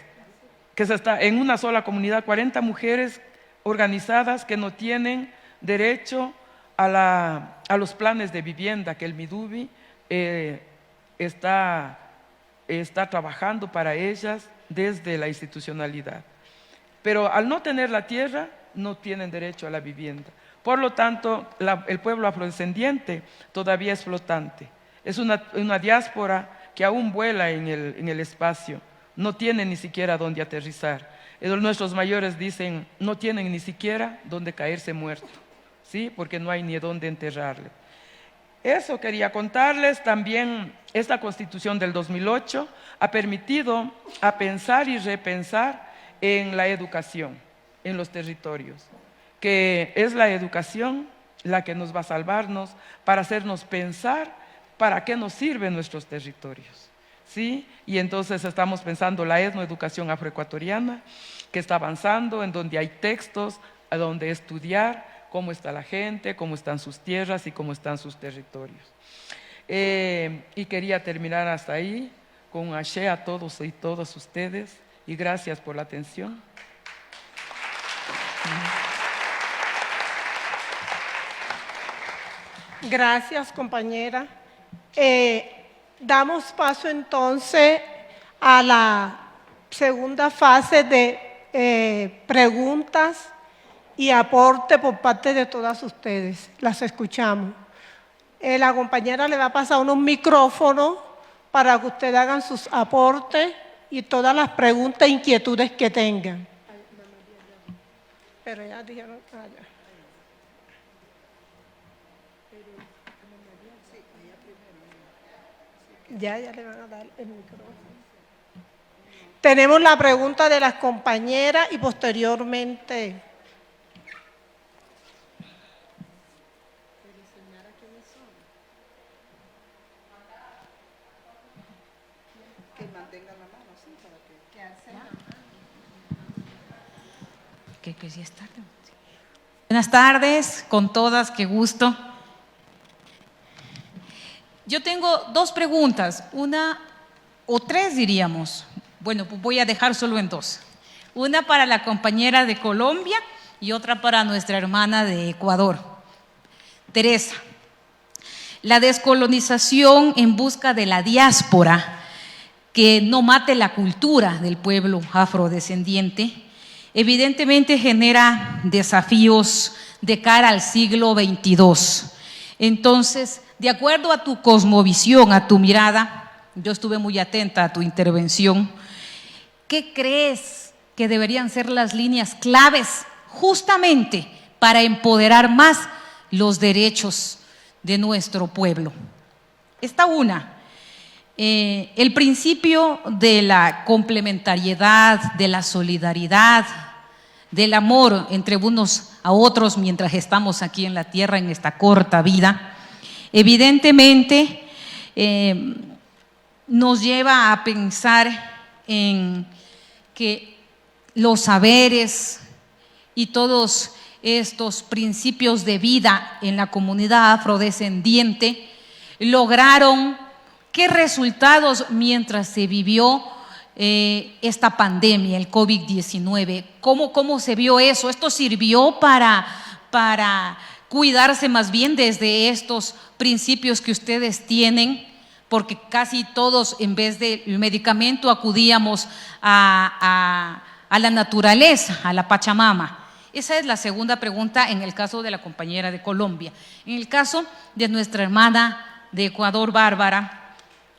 [SPEAKER 6] en una sola comunidad, 40 mujeres organizadas que no tienen derecho a los planes de vivienda que el Midubi está trabajando para ellas desde la institucionalidad. Pero al no tener la tierra, no tienen derecho a la vivienda. Por lo tanto, el pueblo afrodescendiente todavía es flotante. Es una diáspora que aún vuela en el espacio. No tiene ni siquiera dónde aterrizar. Nuestros mayores dicen, no tienen ni siquiera dónde caerse muerto, ¿sí? Porque no hay ni dónde enterrarle. Eso quería contarles. También esta Constitución del 2008 ha permitido a pensar y repensar en la educación, en los territorios, que es la educación la que nos va a salvarnos para hacernos pensar para qué nos sirven nuestros territorios, ¿sí? Y entonces estamos pensando la etnoeducación afroecuatoriana, que está avanzando, en donde hay textos, a donde estudiar cómo está la gente, cómo están sus tierras y cómo están sus territorios. Y quería terminar hasta ahí, con un axé a todos y todas ustedes, y gracias por la atención.
[SPEAKER 3] Gracias, compañera. Damos paso entonces a la segunda fase de preguntas y aporte por parte de todas ustedes. Las escuchamos. La compañera le va a pasar unos micrófonos para que ustedes hagan sus aportes y todas las preguntas e inquietudes que tengan. Pero ya dijeron, ya le van a dar el micrófono. Tenemos la pregunta de las compañeras y posteriormente.
[SPEAKER 4] Que mantengan la mano, sí, para
[SPEAKER 7] que sí es tarde. Buenas tardes con todas, qué gusto. Yo tengo dos preguntas, una o tres diríamos. Bueno, pues voy a dejar solo en dos. Una para la compañera de Colombia y otra para nuestra hermana de Ecuador. Teresa, la descolonización en busca de la diáspora que no mate la cultura del pueblo afrodescendiente, evidentemente genera desafíos de cara al siglo XXII. Entonces, de acuerdo a tu cosmovisión, a tu mirada, yo estuve muy atenta a tu intervención, ¿qué crees que deberían ser las líneas claves justamente para empoderar más los derechos de nuestro pueblo. Esta una, el principio de la complementariedad, de la solidaridad, del amor entre unos a otros mientras estamos aquí en la tierra en esta corta vida, evidentemente nos lleva a pensar en que los saberes y todos estos principios de vida en la comunidad afrodescendiente lograron qué resultados mientras se vivió esta pandemia, el COVID-19. ¿Cómo se vio eso? ¿Esto sirvió para cuidarse más bien desde estos principios que ustedes tienen? Porque casi todos, en vez del medicamento, acudíamos a la naturaleza, a la Pachamama. Esa es la segunda pregunta en el caso de la compañera de Colombia. En el caso de nuestra hermana de Ecuador, Bárbara,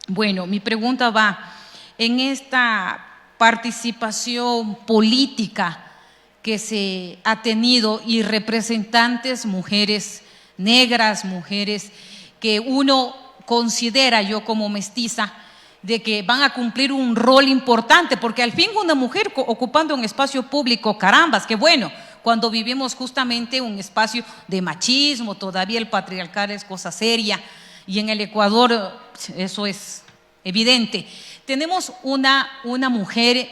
[SPEAKER 7] bueno, mi pregunta va en esta participación política que se ha tenido y representantes, mujeres negras, mujeres que uno considera, yo como mestiza, de que van a cumplir un rol importante, porque al fin una mujer ocupando un espacio público, carambas, qué bueno, cuando vivimos justamente un espacio de machismo, todavía el patriarcado es cosa seria, y en el Ecuador eso es evidente. Tenemos una mujer,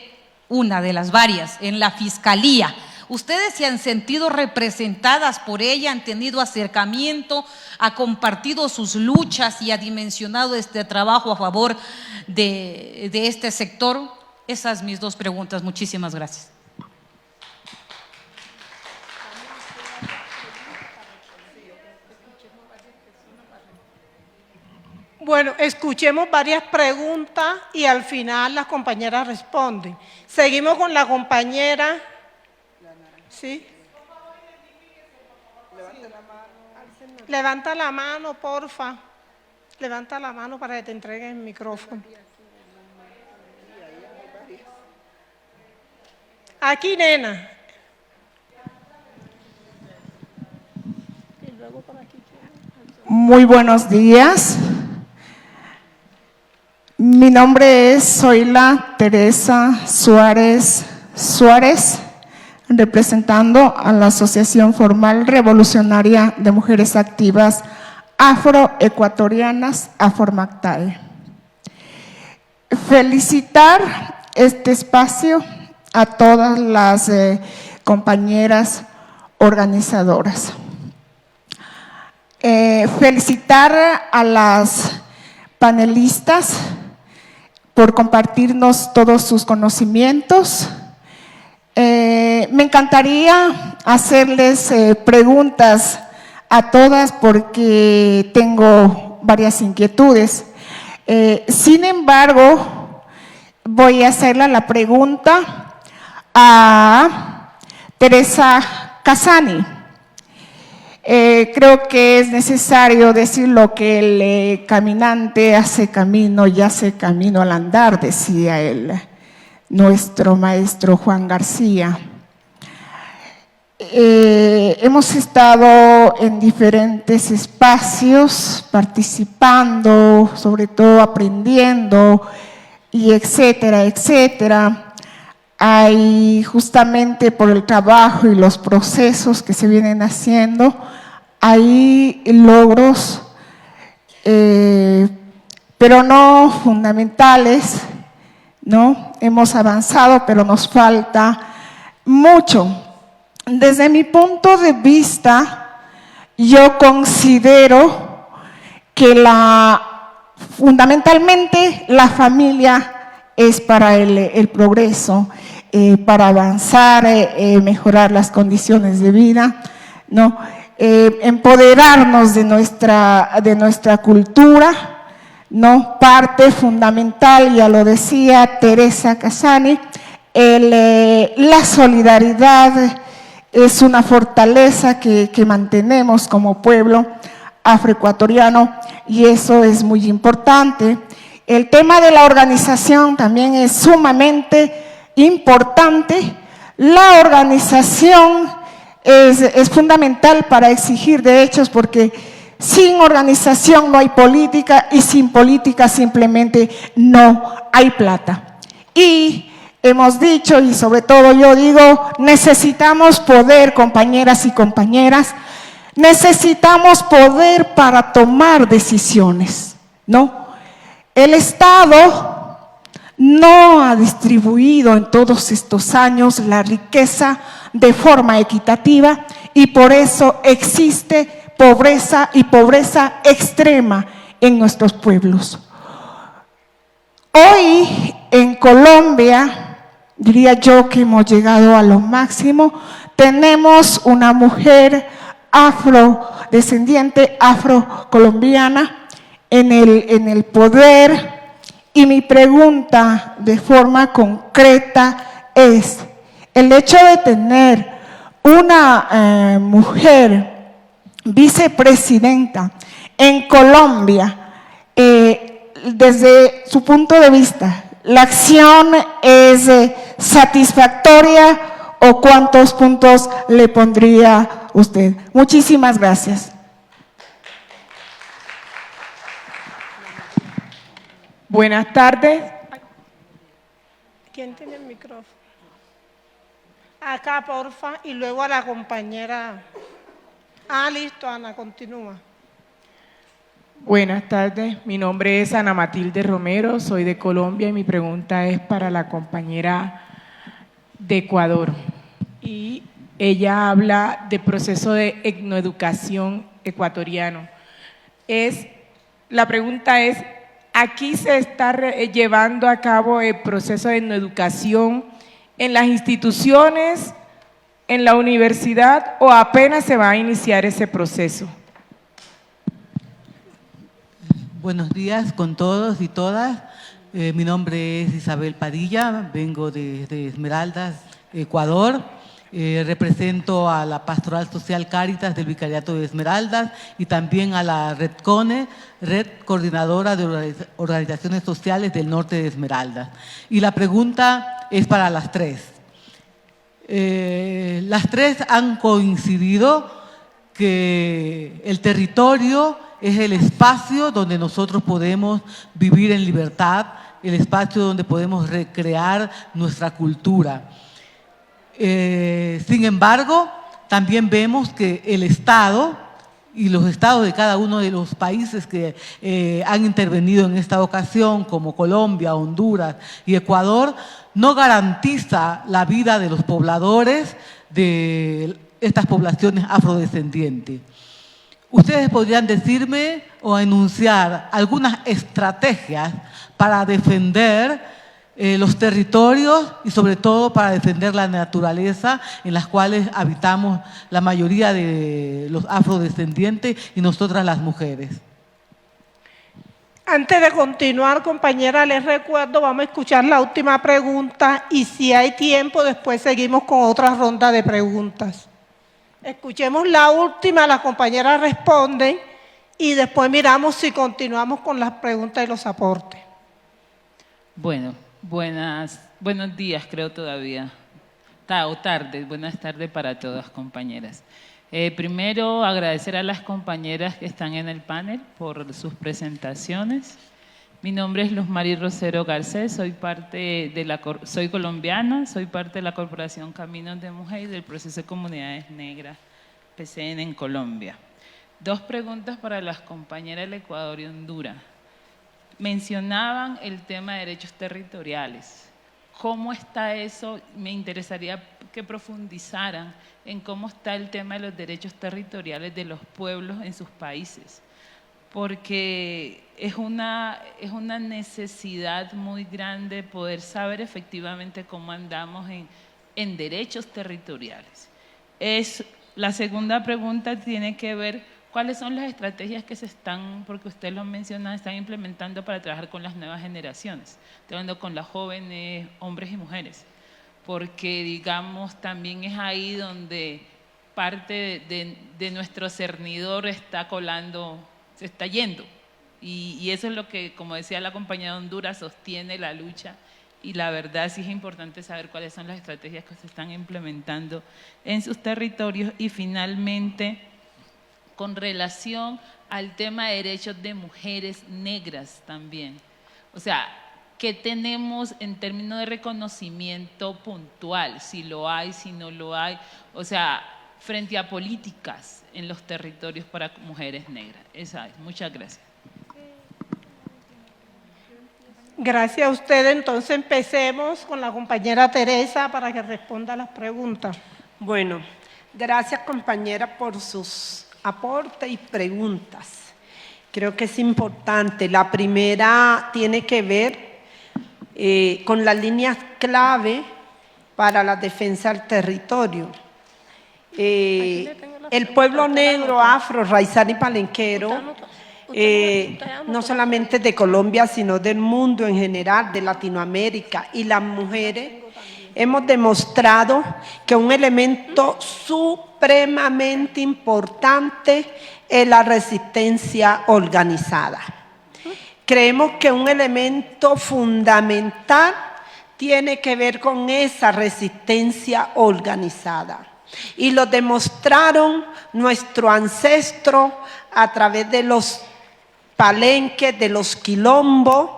[SPEAKER 7] una de las varias, en la Fiscalía. ¿Ustedes se han sentido representadas por ella? ¿Han tenido acercamiento? ¿Ha compartido sus luchas y ha dimensionado este trabajo a favor de este sector? Esas mis dos preguntas. Muchísimas gracias.
[SPEAKER 3] Bueno, escuchemos varias preguntas y al final las compañeras responden. Seguimos con la compañera. ¿Sí? Levanta la mano, porfa. Levanta la mano para que te entreguen el micrófono. Aquí, nena.
[SPEAKER 8] Muy buenos días. Mi nombre es Zoila Teresa Suárez, representando a la Asociación Formal Revolucionaria de Mujeres Activas Afroecuatorianas, AFORMACTAE. Felicitar este espacio a todas las compañeras organizadoras. Felicitar a las panelistas por compartirnos todos sus conocimientos. Me encantaría hacerles preguntas a todas porque tengo varias inquietudes. Sin embargo, voy a hacerle la pregunta a Teresa Casani. Creo que es necesario decir lo que el caminante hace camino y hace camino al andar, decía nuestro maestro Juan García. Hemos estado en diferentes espacios participando, sobre todo aprendiendo, y etcétera, etcétera. Hay justamente por el trabajo y los procesos que se vienen haciendo, hay logros, pero no fundamentales, ¿no? Hemos avanzado, pero nos falta mucho. Desde mi punto de vista, yo considero que fundamentalmente la familia es para el progreso, para avanzar, mejorar las condiciones de vida, ¿no? Empoderarnos de nuestra cultura, ¿no? Parte fundamental, ya lo decía Teresa Casani, la solidaridad es una fortaleza que mantenemos como pueblo afroecuatoriano y eso es muy importante. El tema de la organización también es sumamente importante La organización es fundamental para exigir derechos, porque sin organización no hay política y sin política simplemente no hay plata. Y hemos dicho, y sobre todo yo digo, necesitamos poder, compañeras y compañeras, necesitamos poder para tomar decisiones, ¿no? El Estado no ha distribuido en todos estos años la riqueza de forma equitativa y por eso existe pobreza y pobreza extrema en nuestros pueblos. Hoy en Colombia, diría yo que hemos llegado a lo máximo, tenemos una mujer afrodescendiente, afrocolombiana en el poder, y mi pregunta de forma concreta es, el hecho de tener una mujer vicepresidenta en Colombia, desde su punto de vista, ¿la acción es satisfactoria o cuántos puntos le pondría usted? Muchísimas gracias.
[SPEAKER 9] Buenas tardes.
[SPEAKER 3] ¿Quién tiene el micrófono? Acá, porfa, y luego a la compañera. Ah, listo, Ana, continúa.
[SPEAKER 9] Buenas tardes, mi nombre es Ana Matilde Romero, soy de Colombia y mi pregunta es para la compañera de Ecuador. Y ella habla de proceso de etnoeducación ecuatoriano. La pregunta es, ¿aquí se está llevando a cabo el proceso de etnoeducación en las instituciones, en la universidad o apenas se va a iniciar ese proceso?
[SPEAKER 10] Buenos días con todos y todas. Mi nombre es Isabel Padilla, vengo de Esmeraldas, Ecuador. Represento a la Pastoral Social Cáritas del Vicariato de Esmeraldas y también a la REDCONE, Red Coordinadora de Organizaciones Sociales del Norte de Esmeraldas. Y la pregunta es para las tres. Las tres han coincidido que el territorio es el espacio donde nosotros podemos vivir en libertad, el espacio donde podemos recrear nuestra cultura. Sin embargo, también vemos que el Estado y los estados de cada uno de los países que han intervenido en esta ocasión, como Colombia, Honduras y Ecuador, no garantiza la vida de los pobladores de estas poblaciones afrodescendientes. ¿Ustedes podrían decirme o enunciar algunas estrategias para defender los territorios y sobre todo para defender la naturaleza en las cuales habitamos la mayoría de los afrodescendientes y nosotras las mujeres?
[SPEAKER 3] Antes de continuar, compañera, les recuerdo, vamos a escuchar la última pregunta y si hay tiempo, después seguimos con otra ronda de preguntas. Escuchemos la última, las compañeras responden y después miramos si continuamos con las preguntas y los aportes.
[SPEAKER 11] Bueno, buenos días creo todavía, o tardes, buenas tardes para todas compañeras. Primero agradecer a las compañeras que están en el panel por sus presentaciones. Mi nombre es Luz Mari Rosero Garcés, soy colombiana, soy parte de la Corporación Caminos de Mujer y del Proceso de Comunidades Negras, PCN en Colombia. Dos preguntas para las compañeras del Ecuador y Honduras. Mencionaban el tema de derechos territoriales. ¿Cómo está eso? Me interesaría que profundizaran en cómo está el tema de los derechos territoriales de los pueblos en sus países, porque es una necesidad muy grande poder saber efectivamente cómo andamos en derechos territoriales. La segunda pregunta tiene que ver cuáles son las estrategias que se están, porque usted lo menciona, están implementando para trabajar con las nuevas generaciones, trabajando con las jóvenes, hombres y mujeres, porque digamos también es ahí donde parte de nuestro cernidor está colando, se está yendo, y eso es lo que, como decía la compañera de Honduras, sostiene la lucha y la verdad sí es importante saber cuáles son las estrategias que se están implementando en sus territorios. Y finalmente, con relación al tema de derechos de mujeres negras también. O sea, ¿qué tenemos en términos de reconocimiento puntual? Si lo hay, si no lo hay. O sea, frente a políticas en los territorios para mujeres negras. Esa es. Muchas gracias.
[SPEAKER 3] Gracias a usted. Entonces empecemos con la compañera Teresa para que responda a las preguntas.
[SPEAKER 5] Bueno, gracias compañera por sus aportes y preguntas. Creo que es importante. La primera tiene que ver con las líneas clave para la defensa del territorio. El pueblo negro, afro, raizal y palenquero, no solamente de Colombia, sino del mundo en general, de Latinoamérica, y las mujeres, hemos demostrado que un elemento supremamente importante es la resistencia organizada. Creemos que un elemento fundamental tiene que ver con esa resistencia organizada. Y lo demostraron nuestros ancestros a través de los palenques, de los quilombos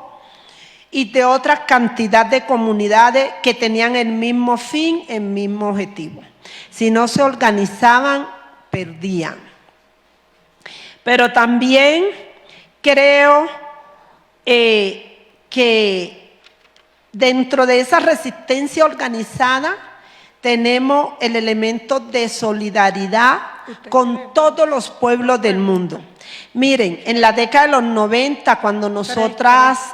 [SPEAKER 5] y de otra cantidad de comunidades que tenían el mismo fin, el mismo objetivo. Si no se organizaban, perdían. Pero también creo que dentro de esa resistencia organizada tenemos el elemento de solidaridad con todos los pueblos del mundo. Miren, en la década de los 90, cuando nosotras,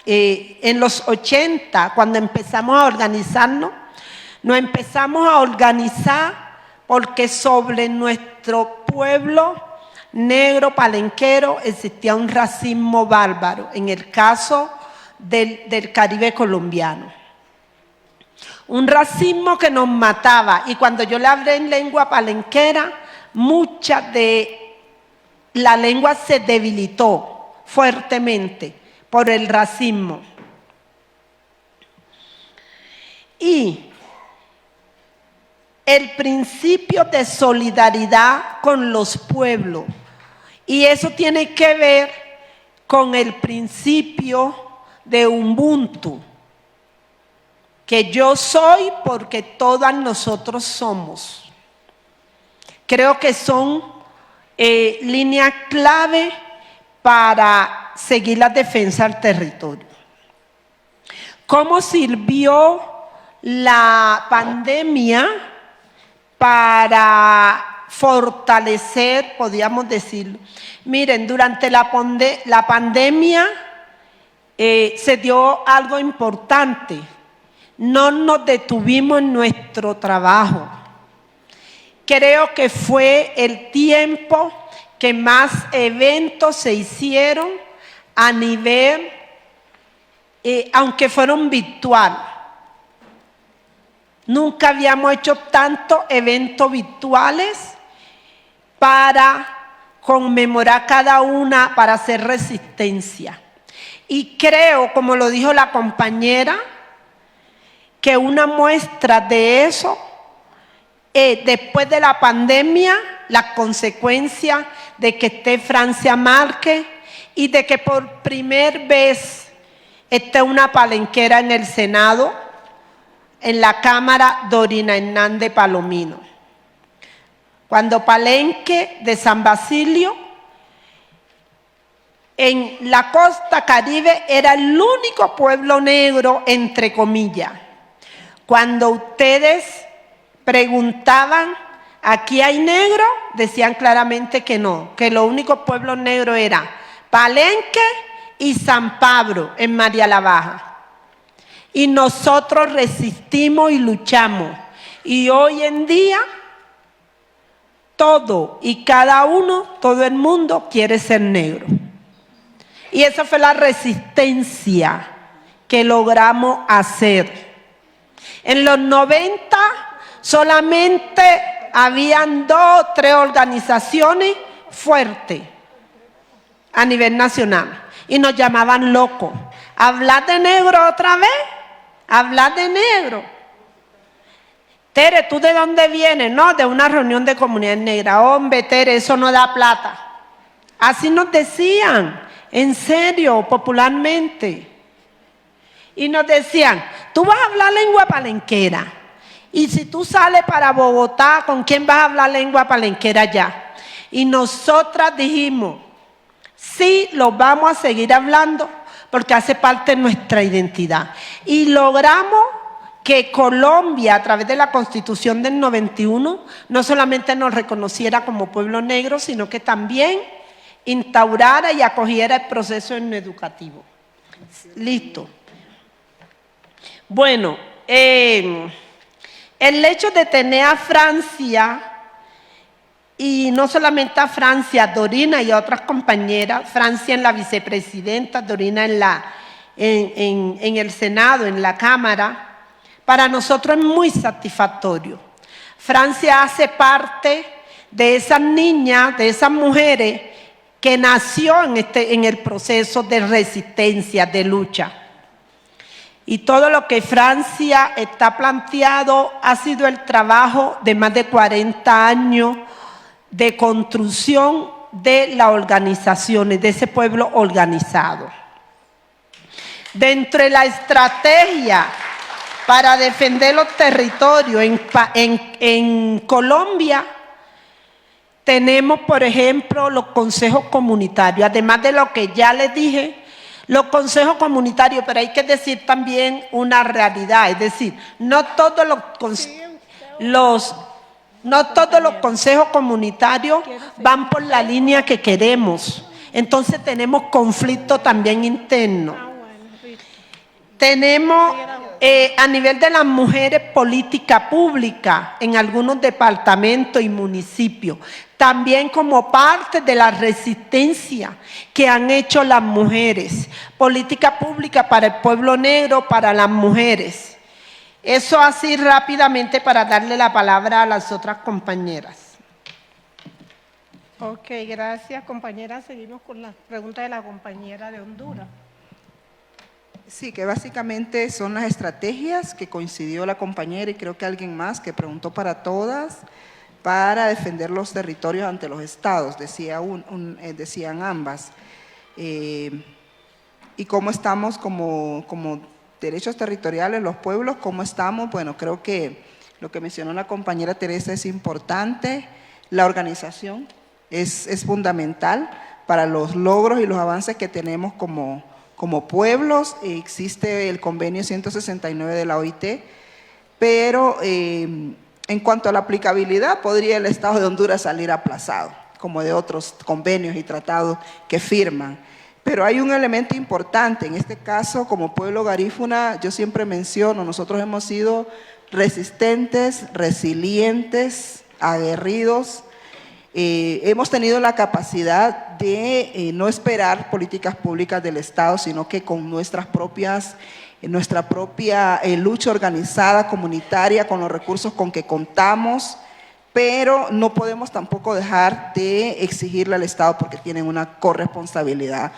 [SPEAKER 5] en los 80, cuando empezamos a organizarnos, nos empezamos a organizar porque sobre nuestro pueblo negro palenquero existía un racismo bárbaro, en el caso del Caribe colombiano. Un racismo que nos mataba, y cuando yo le hablé en lengua palenquera, mucha de la lengua se debilitó fuertemente por el racismo. Y el principio de solidaridad con los pueblos, y eso tiene que ver con el principio de Ubuntu, que yo soy porque todas nosotros somos. Creo que son líneas clave para seguir la defensa del territorio. ¿Cómo sirvió la pandemia para fortalecer, podríamos decirlo? Miren, durante la pandemia se dio algo importante. No nos detuvimos en nuestro trabajo. Creo que fue el tiempo que más eventos se hicieron a nivel, aunque fueron virtual. Nunca habíamos hecho tantos eventos virtuales para conmemorar cada una, para hacer resistencia. Y creo, como lo dijo la compañera, que una muestra de eso, después de la pandemia, la consecuencia de que esté Francia Márquez y de que por primera vez esté una palenquera en el Senado, en la Cámara, Dorina Hernández Palomino. Cuando Palenque de San Basilio, en la costa caribe, era el único pueblo negro, entre comillas. Cuando ustedes preguntaban, ¿aquí hay negro? Decían claramente que no, que los únicos pueblos negros eran Palenque y San Pablo en María la Baja. Y nosotros resistimos y luchamos. Y hoy en día, todo y cada uno, todo el mundo quiere ser negro. Y esa fue la resistencia que logramos hacer. En los 90 solamente habían 2 o 3 organizaciones fuertes a nivel nacional y nos llamaban locos. ¿Hablar de negro otra vez? hablar de negro. Tere, ¿tú de dónde vienes? No, de una reunión de comunidad negra. Hombre, Tere, eso no da plata. Así nos decían, en serio, popularmente. Y nos decían, tú vas a hablar lengua palenquera. Y si tú sales para Bogotá, ¿con quién vas a hablar lengua palenquera allá? Y nosotras dijimos, sí, lo vamos a seguir hablando porque hace parte de nuestra identidad. Y logramos que Colombia, a través de la Constitución del 91, no solamente nos reconociera como pueblo negro, sino que también instaurara y acogiera el proceso educativo. Listo. Bueno, el hecho de tener a Francia, y no solamente a Francia, Dorina y a otras compañeras, Francia en la vicepresidenta, Dorina en el Senado, en la Cámara, para nosotros es muy satisfactorio. Francia hace parte de esas niñas, de esas mujeres que nació en el proceso de resistencia, de lucha. Y todo lo que Francia está planteado ha sido el trabajo de más de 40 años de construcción de las organizaciones, de ese pueblo organizado. Dentro de la estrategia para defender los territorios en Colombia, tenemos, por ejemplo, los consejos comunitarios, además de lo que ya les dije, los consejos comunitarios, pero hay que decir también una realidad, es decir, no todos los consejos comunitarios van por la línea que queremos, entonces tenemos conflicto también interno. Tenemos a nivel de las mujeres política pública en algunos departamentos y municipios, también como parte de la resistencia que han hecho las mujeres, política pública para el pueblo negro, para las mujeres. Eso así rápidamente para darle la palabra a las otras compañeras.
[SPEAKER 3] Ok, gracias compañera. Seguimos con la pregunta de la compañera de Honduras.
[SPEAKER 4] Sí, que básicamente son las estrategias que coincidió la compañera y creo que alguien más que preguntó para todas, para defender los territorios ante los estados, decían ambas. Y cómo estamos como derechos territoriales, los pueblos, cómo estamos. Bueno, creo que lo que mencionó la compañera Teresa es importante. La organización es fundamental para los logros y los avances que tenemos como pueblos. Existe el convenio 169 de la OIT, pero en cuanto a la aplicabilidad, podría el Estado de Honduras salir aplazado, como de otros convenios y tratados que firman. Pero hay un elemento importante, en este caso, como pueblo garífuna, yo siempre menciono, nosotros hemos sido resistentes, resilientes, aguerridos. Hemos tenido la capacidad de no esperar políticas públicas del Estado, sino que con nuestra propia lucha organizada, comunitaria, con los recursos con que contamos, pero no podemos tampoco dejar de exigirle al Estado porque tienen una corresponsabilidad.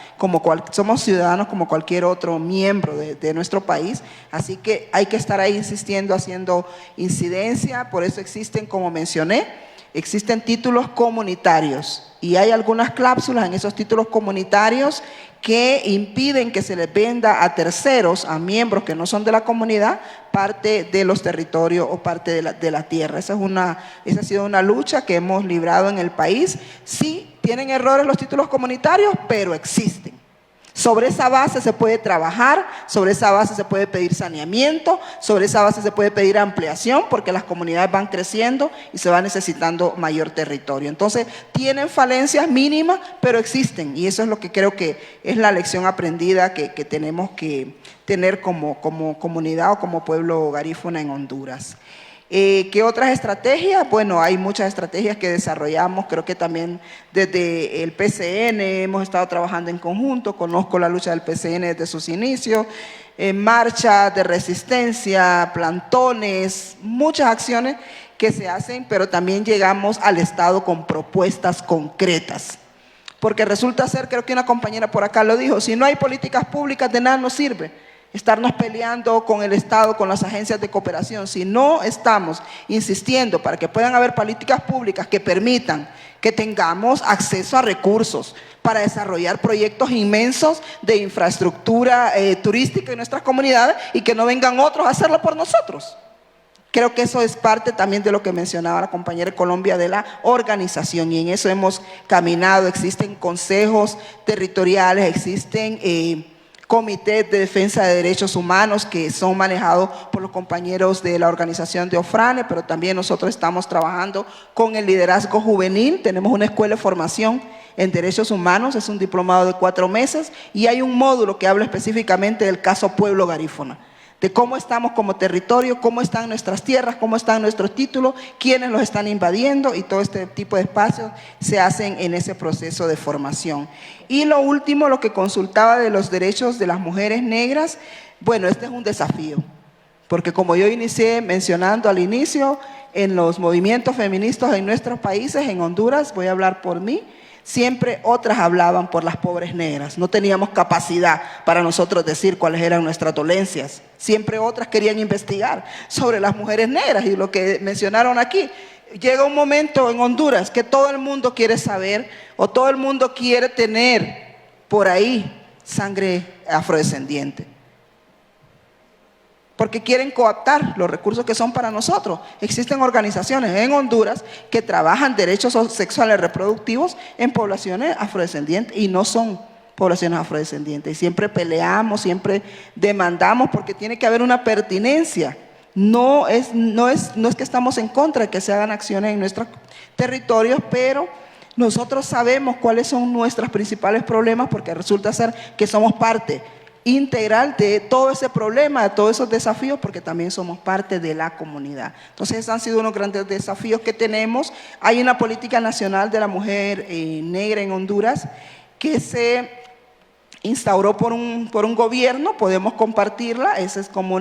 [SPEAKER 4] Somos ciudadanos como cualquier otro miembro de nuestro país, así que hay que estar ahí insistiendo, haciendo incidencia. Por eso existen, como mencioné, existen títulos comunitarios y hay algunas cláusulas en esos títulos comunitarios que impiden que se les venda a terceros, a miembros que no son de la comunidad, parte de los territorios o parte de la tierra. Esa ha sido una lucha que hemos librado en el país. Sí, tienen errores los títulos comunitarios, pero existen. Sobre esa base se puede trabajar, sobre esa base se puede pedir saneamiento, sobre esa base se puede pedir ampliación porque las comunidades van creciendo y se va necesitando mayor territorio. Entonces, tienen falencias mínimas, pero existen y eso es lo que creo que es la lección aprendida que tenemos que tener como comunidad o como pueblo garífuna en Honduras. ¿Qué otras estrategias? Bueno, hay muchas estrategias que desarrollamos, creo que también desde el PCN hemos estado trabajando en conjunto, conozco la lucha del PCN desde sus inicios, marchas de resistencia, plantones, muchas acciones que se hacen, pero también llegamos al Estado con propuestas concretas. Porque resulta ser, creo que una compañera por acá lo dijo, si no hay políticas públicas de nada nos sirve. estarnos peleando con el Estado, con las agencias de cooperación. Si no estamos insistiendo para que puedan haber políticas públicas que permitan que tengamos acceso a recursos para desarrollar proyectos inmensos de infraestructura turística en nuestras comunidades y que no vengan otros a hacerlo por nosotros. Creo que eso es parte también de lo que mencionaba la compañera de Colombia de la organización, y en eso hemos caminado. Existen consejos territoriales, existen comités de defensa de derechos humanos que son manejados por los compañeros de la organización de Ofrane, pero también nosotros estamos trabajando con el liderazgo juvenil. Tenemos una escuela de formación en derechos humanos, es un diplomado de 4 meses, y hay un módulo que habla específicamente del caso Pueblo Garífuna, de cómo estamos como territorio, cómo están nuestras tierras, cómo están nuestros títulos, quiénes los están invadiendo, y todo este tipo de espacios se hacen en ese proceso de formación. Y lo último, lo que consultaba de los derechos de las mujeres negras, bueno, este es un desafío, porque como yo inicié mencionando al inicio, en los movimientos feministas en nuestros países, en Honduras, voy a hablar por mí, siempre otras hablaban por las pobres negras. No teníamos capacidad para nosotros decir cuáles eran nuestras dolencias. Siempre otras querían investigar sobre las mujeres negras, y lo que mencionaron aquí, llega un momento en Honduras que todo el mundo quiere saber, o todo el mundo quiere tener por ahí sangre afrodescendiente, porque quieren cooptar los recursos que son para nosotros. Existen organizaciones en Honduras que trabajan derechos sexuales reproductivos en poblaciones afrodescendientes y no son poblaciones afrodescendientes. Y siempre peleamos, siempre demandamos, porque tiene que haber una pertinencia. No es que estamos en contra de que se hagan acciones en nuestros territorios, pero nosotros sabemos cuáles son nuestros principales problemas, porque resulta ser que somos parte integral de todo ese problema, de todos esos desafíos, porque también somos parte de la comunidad. Entonces, esos han sido unos grandes desafíos que tenemos. Hay una política nacional de la mujer negra en Honduras que se instauró por un gobierno, podemos compartirla. Esa es como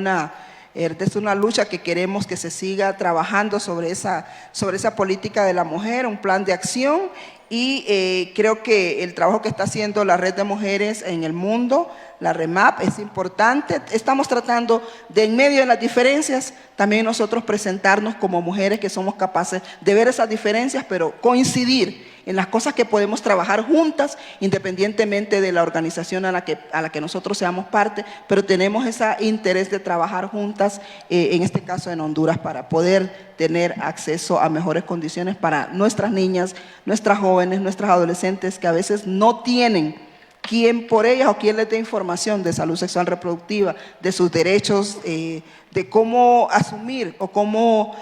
[SPEAKER 4] es una lucha que queremos que se siga trabajando sobre esa política de la mujer, un plan de acción. Y creo que el trabajo que está haciendo la Red de Mujeres en el Mundo, la REMAP, es importante. Estamos tratando de, en medio de las diferencias, también nosotros presentarnos como mujeres que somos capaces de ver esas diferencias, pero coincidir en las cosas que podemos trabajar juntas, independientemente de la organización a la que nosotros seamos parte, pero tenemos ese interés de trabajar juntas, en este caso en Honduras, para poder tener acceso a mejores condiciones para nuestras niñas, nuestras jóvenes, nuestras adolescentes, que a veces no tienen quien por ellas o quien les dé información de salud sexual reproductiva, de sus derechos, de cómo asumir o cómo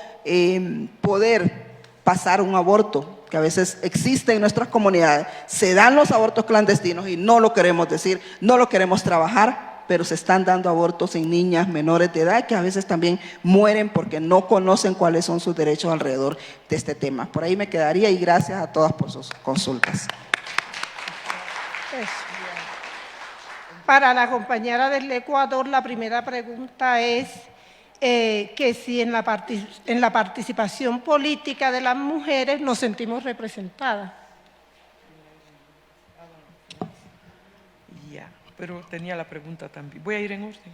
[SPEAKER 4] poder pasar un aborto, que a veces existe en nuestras comunidades. Se dan los abortos clandestinos y no lo queremos decir, no lo queremos trabajar, pero se están dando abortos en niñas menores de edad que a veces también mueren porque no conocen cuáles son sus derechos alrededor de este tema. Por ahí me quedaría, y gracias a todas por sus consultas.
[SPEAKER 3] Para la compañera del Ecuador, la primera pregunta es que si en la participación política de las mujeres nos sentimos representadas.
[SPEAKER 6] Ya, pero tenía la pregunta también. Voy a ir en orden,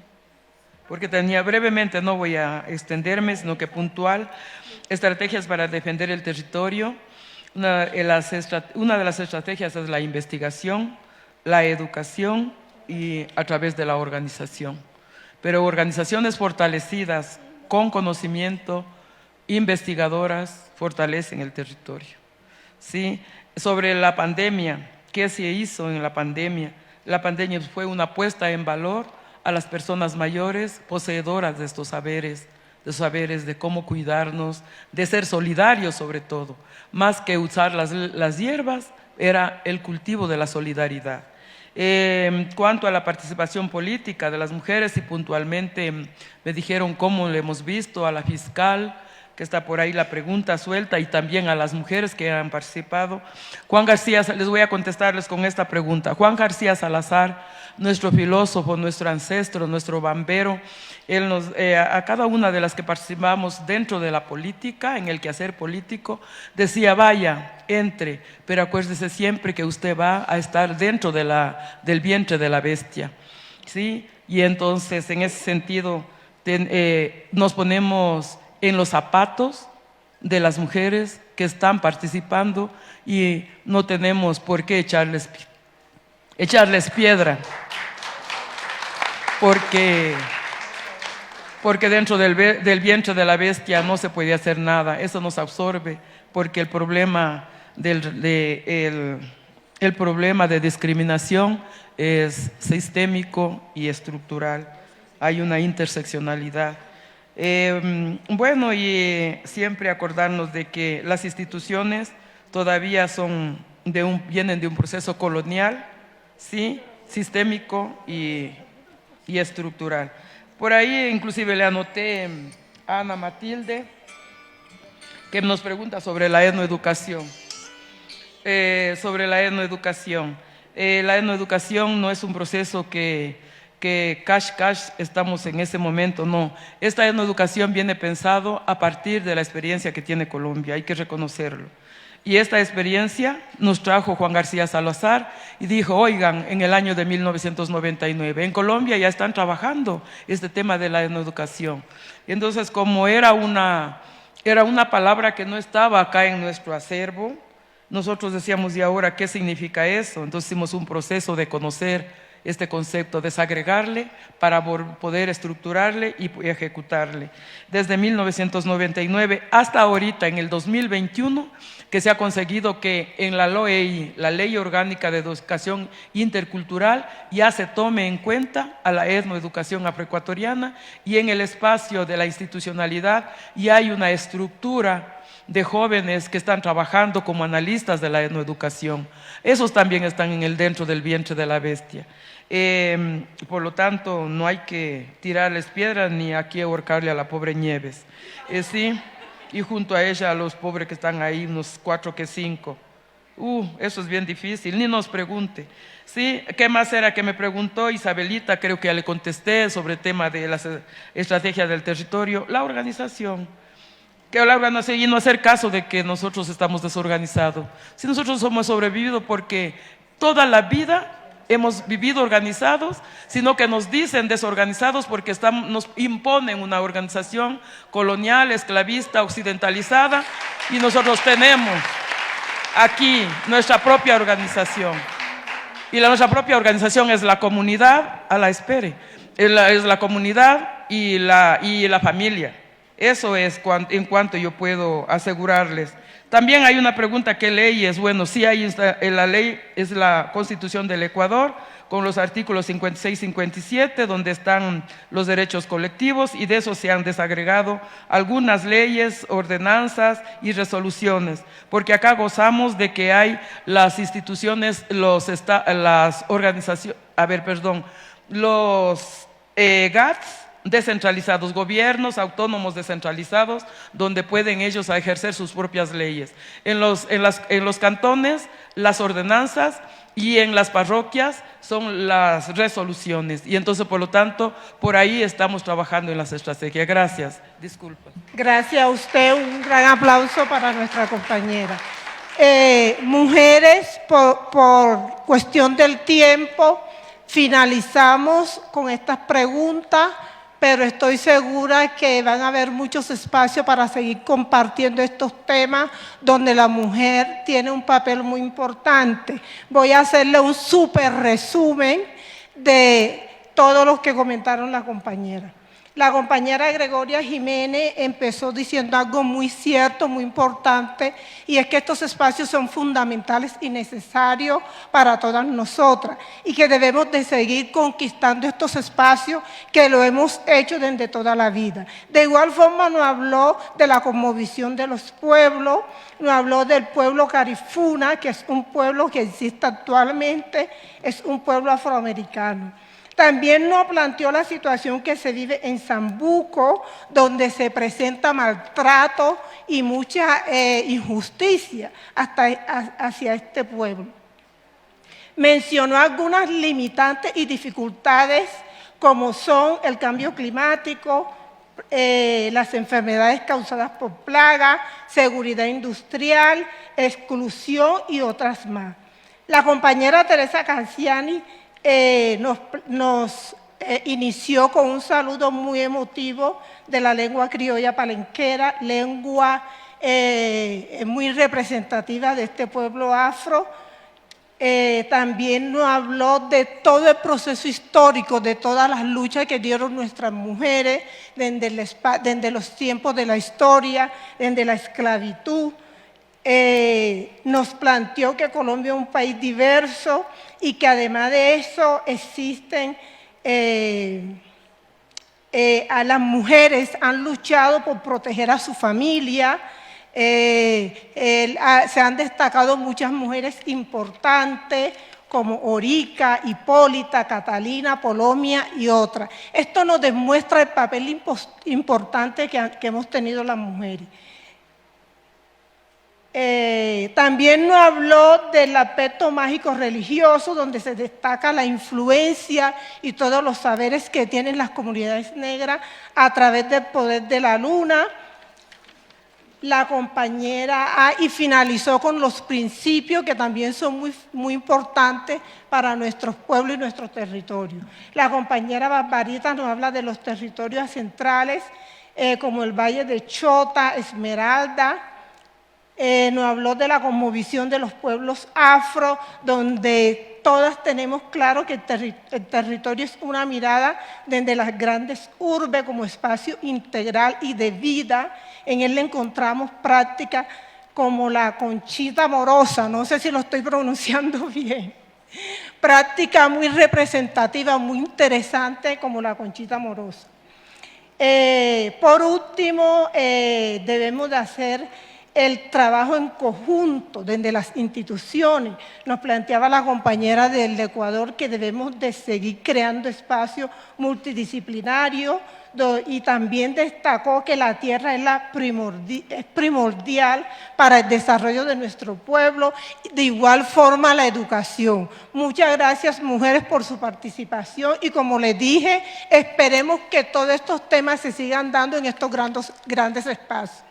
[SPEAKER 6] porque tenía brevemente, no voy a extenderme, sino que puntual, estrategias para defender el territorio. Una de las estrategias es la investigación, la educación y a través de la organización. Pero organizaciones fortalecidas con conocimiento, investigadoras, fortalecen el territorio. ¿Sí? Sobre la pandemia, ¿qué se hizo en la pandemia? La pandemia fue una puesta en valor a las personas mayores poseedoras de estos saberes, de cómo cuidarnos, de ser solidarios sobre todo. Más que usar las hierbas, era el cultivo de la solidaridad. Cuanto a la participación política de las mujeres, y puntualmente me dijeron cómo le hemos visto a la fiscal, que está por ahí la pregunta suelta, y también a las mujeres que han participado. Juan García, les voy a contestarles con esta pregunta. Juan García Salazar, nuestro filósofo, nuestro ancestro, nuestro bambero, él a cada una de las que participamos dentro de la política, en el quehacer político, decía: vaya, entre, pero acuérdese siempre que usted va a estar dentro del vientre de la bestia. ¿Sí? Y entonces, en ese sentido, nos ponemos en los zapatos de las mujeres que están participando y no tenemos por qué echarles piedra, porque dentro del vientre de la bestia no se puede hacer nada, eso nos absorbe, porque el problema el problema de discriminación es sistémico y estructural, hay una interseccionalidad. Bueno, y siempre acordarnos de que las instituciones todavía vienen de un proceso colonial, ¿sí? Sistémico y estructural. Por ahí inclusive le anoté a Ana Matilde, que nos pregunta sobre la etnoeducación. Sobre la etnoeducación. La etnoeducación no es un proceso que cash estamos en ese momento, no. Esta etnoeducación viene pensado a partir de la experiencia que tiene Colombia, hay que reconocerlo. Y esta experiencia nos trajo Juan García Salazar y dijo, oigan, en el año de 1999, en Colombia ya están trabajando este tema de la etnoeducación. Entonces, como era una palabra que no estaba acá en nuestro acervo, nosotros decíamos, ¿y ahora qué significa eso? Entonces hicimos un proceso de conocer este concepto, desagregarle para poder estructurarle y ejecutarle. Desde 1999 hasta ahorita, en el 2021, que se ha conseguido que en la LOEI, la Ley Orgánica de Educación Intercultural, ya se tome en cuenta a la etnoeducación afroecuatoriana, y en el espacio de la institucionalidad ya hay una estructura de jóvenes que están trabajando como analistas de la etnoeducación. Esos también están dentro del vientre de la bestia. Por lo tanto, no hay que tirarles piedras ni aquí ahorcarle a la pobre Nieves. Sí, y junto a ella a los pobres que están ahí, unos 4 que 5. Eso es bien difícil, ni nos pregunte. Sí, ¿qué más era que me preguntó Isabelita? Creo que ya le contesté sobre el tema de las estrategias del territorio. La organización. Que la organización, y no hacer caso de que nosotros estamos desorganizados. Si nosotros somos sobrevividos porque toda la vida hemos vivido organizados, sino que nos dicen desorganizados porque nos imponen una organización colonial, esclavista, occidentalizada, y nosotros tenemos aquí nuestra propia organización. Y nuestra propia organización es la comunidad, es la comunidad y la familia. Eso es en cuanto yo puedo asegurarles. También hay una pregunta, ¿qué ley es? Bueno, sí hay la ley, es la Constitución del Ecuador, con los artículos 56 y 57, donde están los derechos colectivos, y de eso se han desagregado algunas leyes, ordenanzas y resoluciones, porque acá gozamos de que hay las instituciones, los GATS, descentralizados, gobiernos autónomos descentralizados, donde pueden ellos ejercer sus propias leyes. En los cantones, las ordenanzas, y en las parroquias son las resoluciones. Y entonces, por lo tanto, por ahí estamos trabajando en las estrategias. Gracias. Disculpa.
[SPEAKER 3] Gracias a usted. Un gran aplauso para nuestra compañera. Mujeres, por cuestión del tiempo, finalizamos con estas preguntas, pero estoy segura que van a haber muchos espacios para seguir compartiendo estos temas donde la mujer tiene un papel muy importante. Voy a hacerle un súper resumen de todos los que comentaron la compañera. La compañera Gregoria Jiménez empezó diciendo algo muy cierto, muy importante, y es que estos espacios son fundamentales y necesarios para todas nosotras, y que debemos de seguir conquistando estos espacios que lo hemos hecho desde toda la vida. De igual forma nos habló de la cosmovisión de los pueblos, nos habló del pueblo Carifuna, que es un pueblo que existe actualmente, es un pueblo afroamericano. También nos planteó la situación que se vive en Sambuco, donde se presenta maltrato y mucha injusticia hacia este pueblo. Mencionó algunas limitantes y dificultades, como son el cambio climático, las enfermedades causadas por plagas, seguridad industrial, exclusión y otras más. La compañera Teresa Canciani nos inició con un saludo muy emotivo de la lengua criolla palenquera, lengua muy representativa de este pueblo afro. También nos habló de todo el proceso histórico, de todas las luchas que dieron nuestras mujeres desde los tiempos de la historia, desde la esclavitud. Nos planteó que Colombia es un país diverso y que además de eso existen, a las mujeres han luchado por proteger a su familia. Se han destacado muchas mujeres importantes como Orica, Hipólita, Catalina, Polomia y otras. Esto nos demuestra el papel importante que hemos tenido las mujeres. También nos habló del aspecto mágico religioso, donde se destaca la influencia y todos los saberes que tienen las comunidades negras a través del poder de la luna. La compañera y finalizó con los principios que también son muy importantes para nuestros pueblos y nuestros territorios. La compañera Barbarita nos habla de los territorios centrales, como el Valle de Chota, Esmeralda. Nos habló de la cosmovisión de los pueblos afro, donde todas tenemos claro que el territorio es una mirada desde las grandes urbes como espacio integral y de vida. En él encontramos prácticas como la conchita amorosa, no sé si lo estoy pronunciando bien, práctica muy representativa, muy interesante como la conchita amorosa. Por último, debemos de hacer el trabajo en conjunto desde las instituciones. Nos planteaba la compañera del Ecuador que debemos de seguir creando espacios multidisciplinarios y también destacó que la tierra es primordial para el desarrollo de nuestro pueblo, de igual forma la educación. Muchas gracias, mujeres, por su participación y como les dije, esperemos que todos estos temas se sigan dando en estos grandes espacios.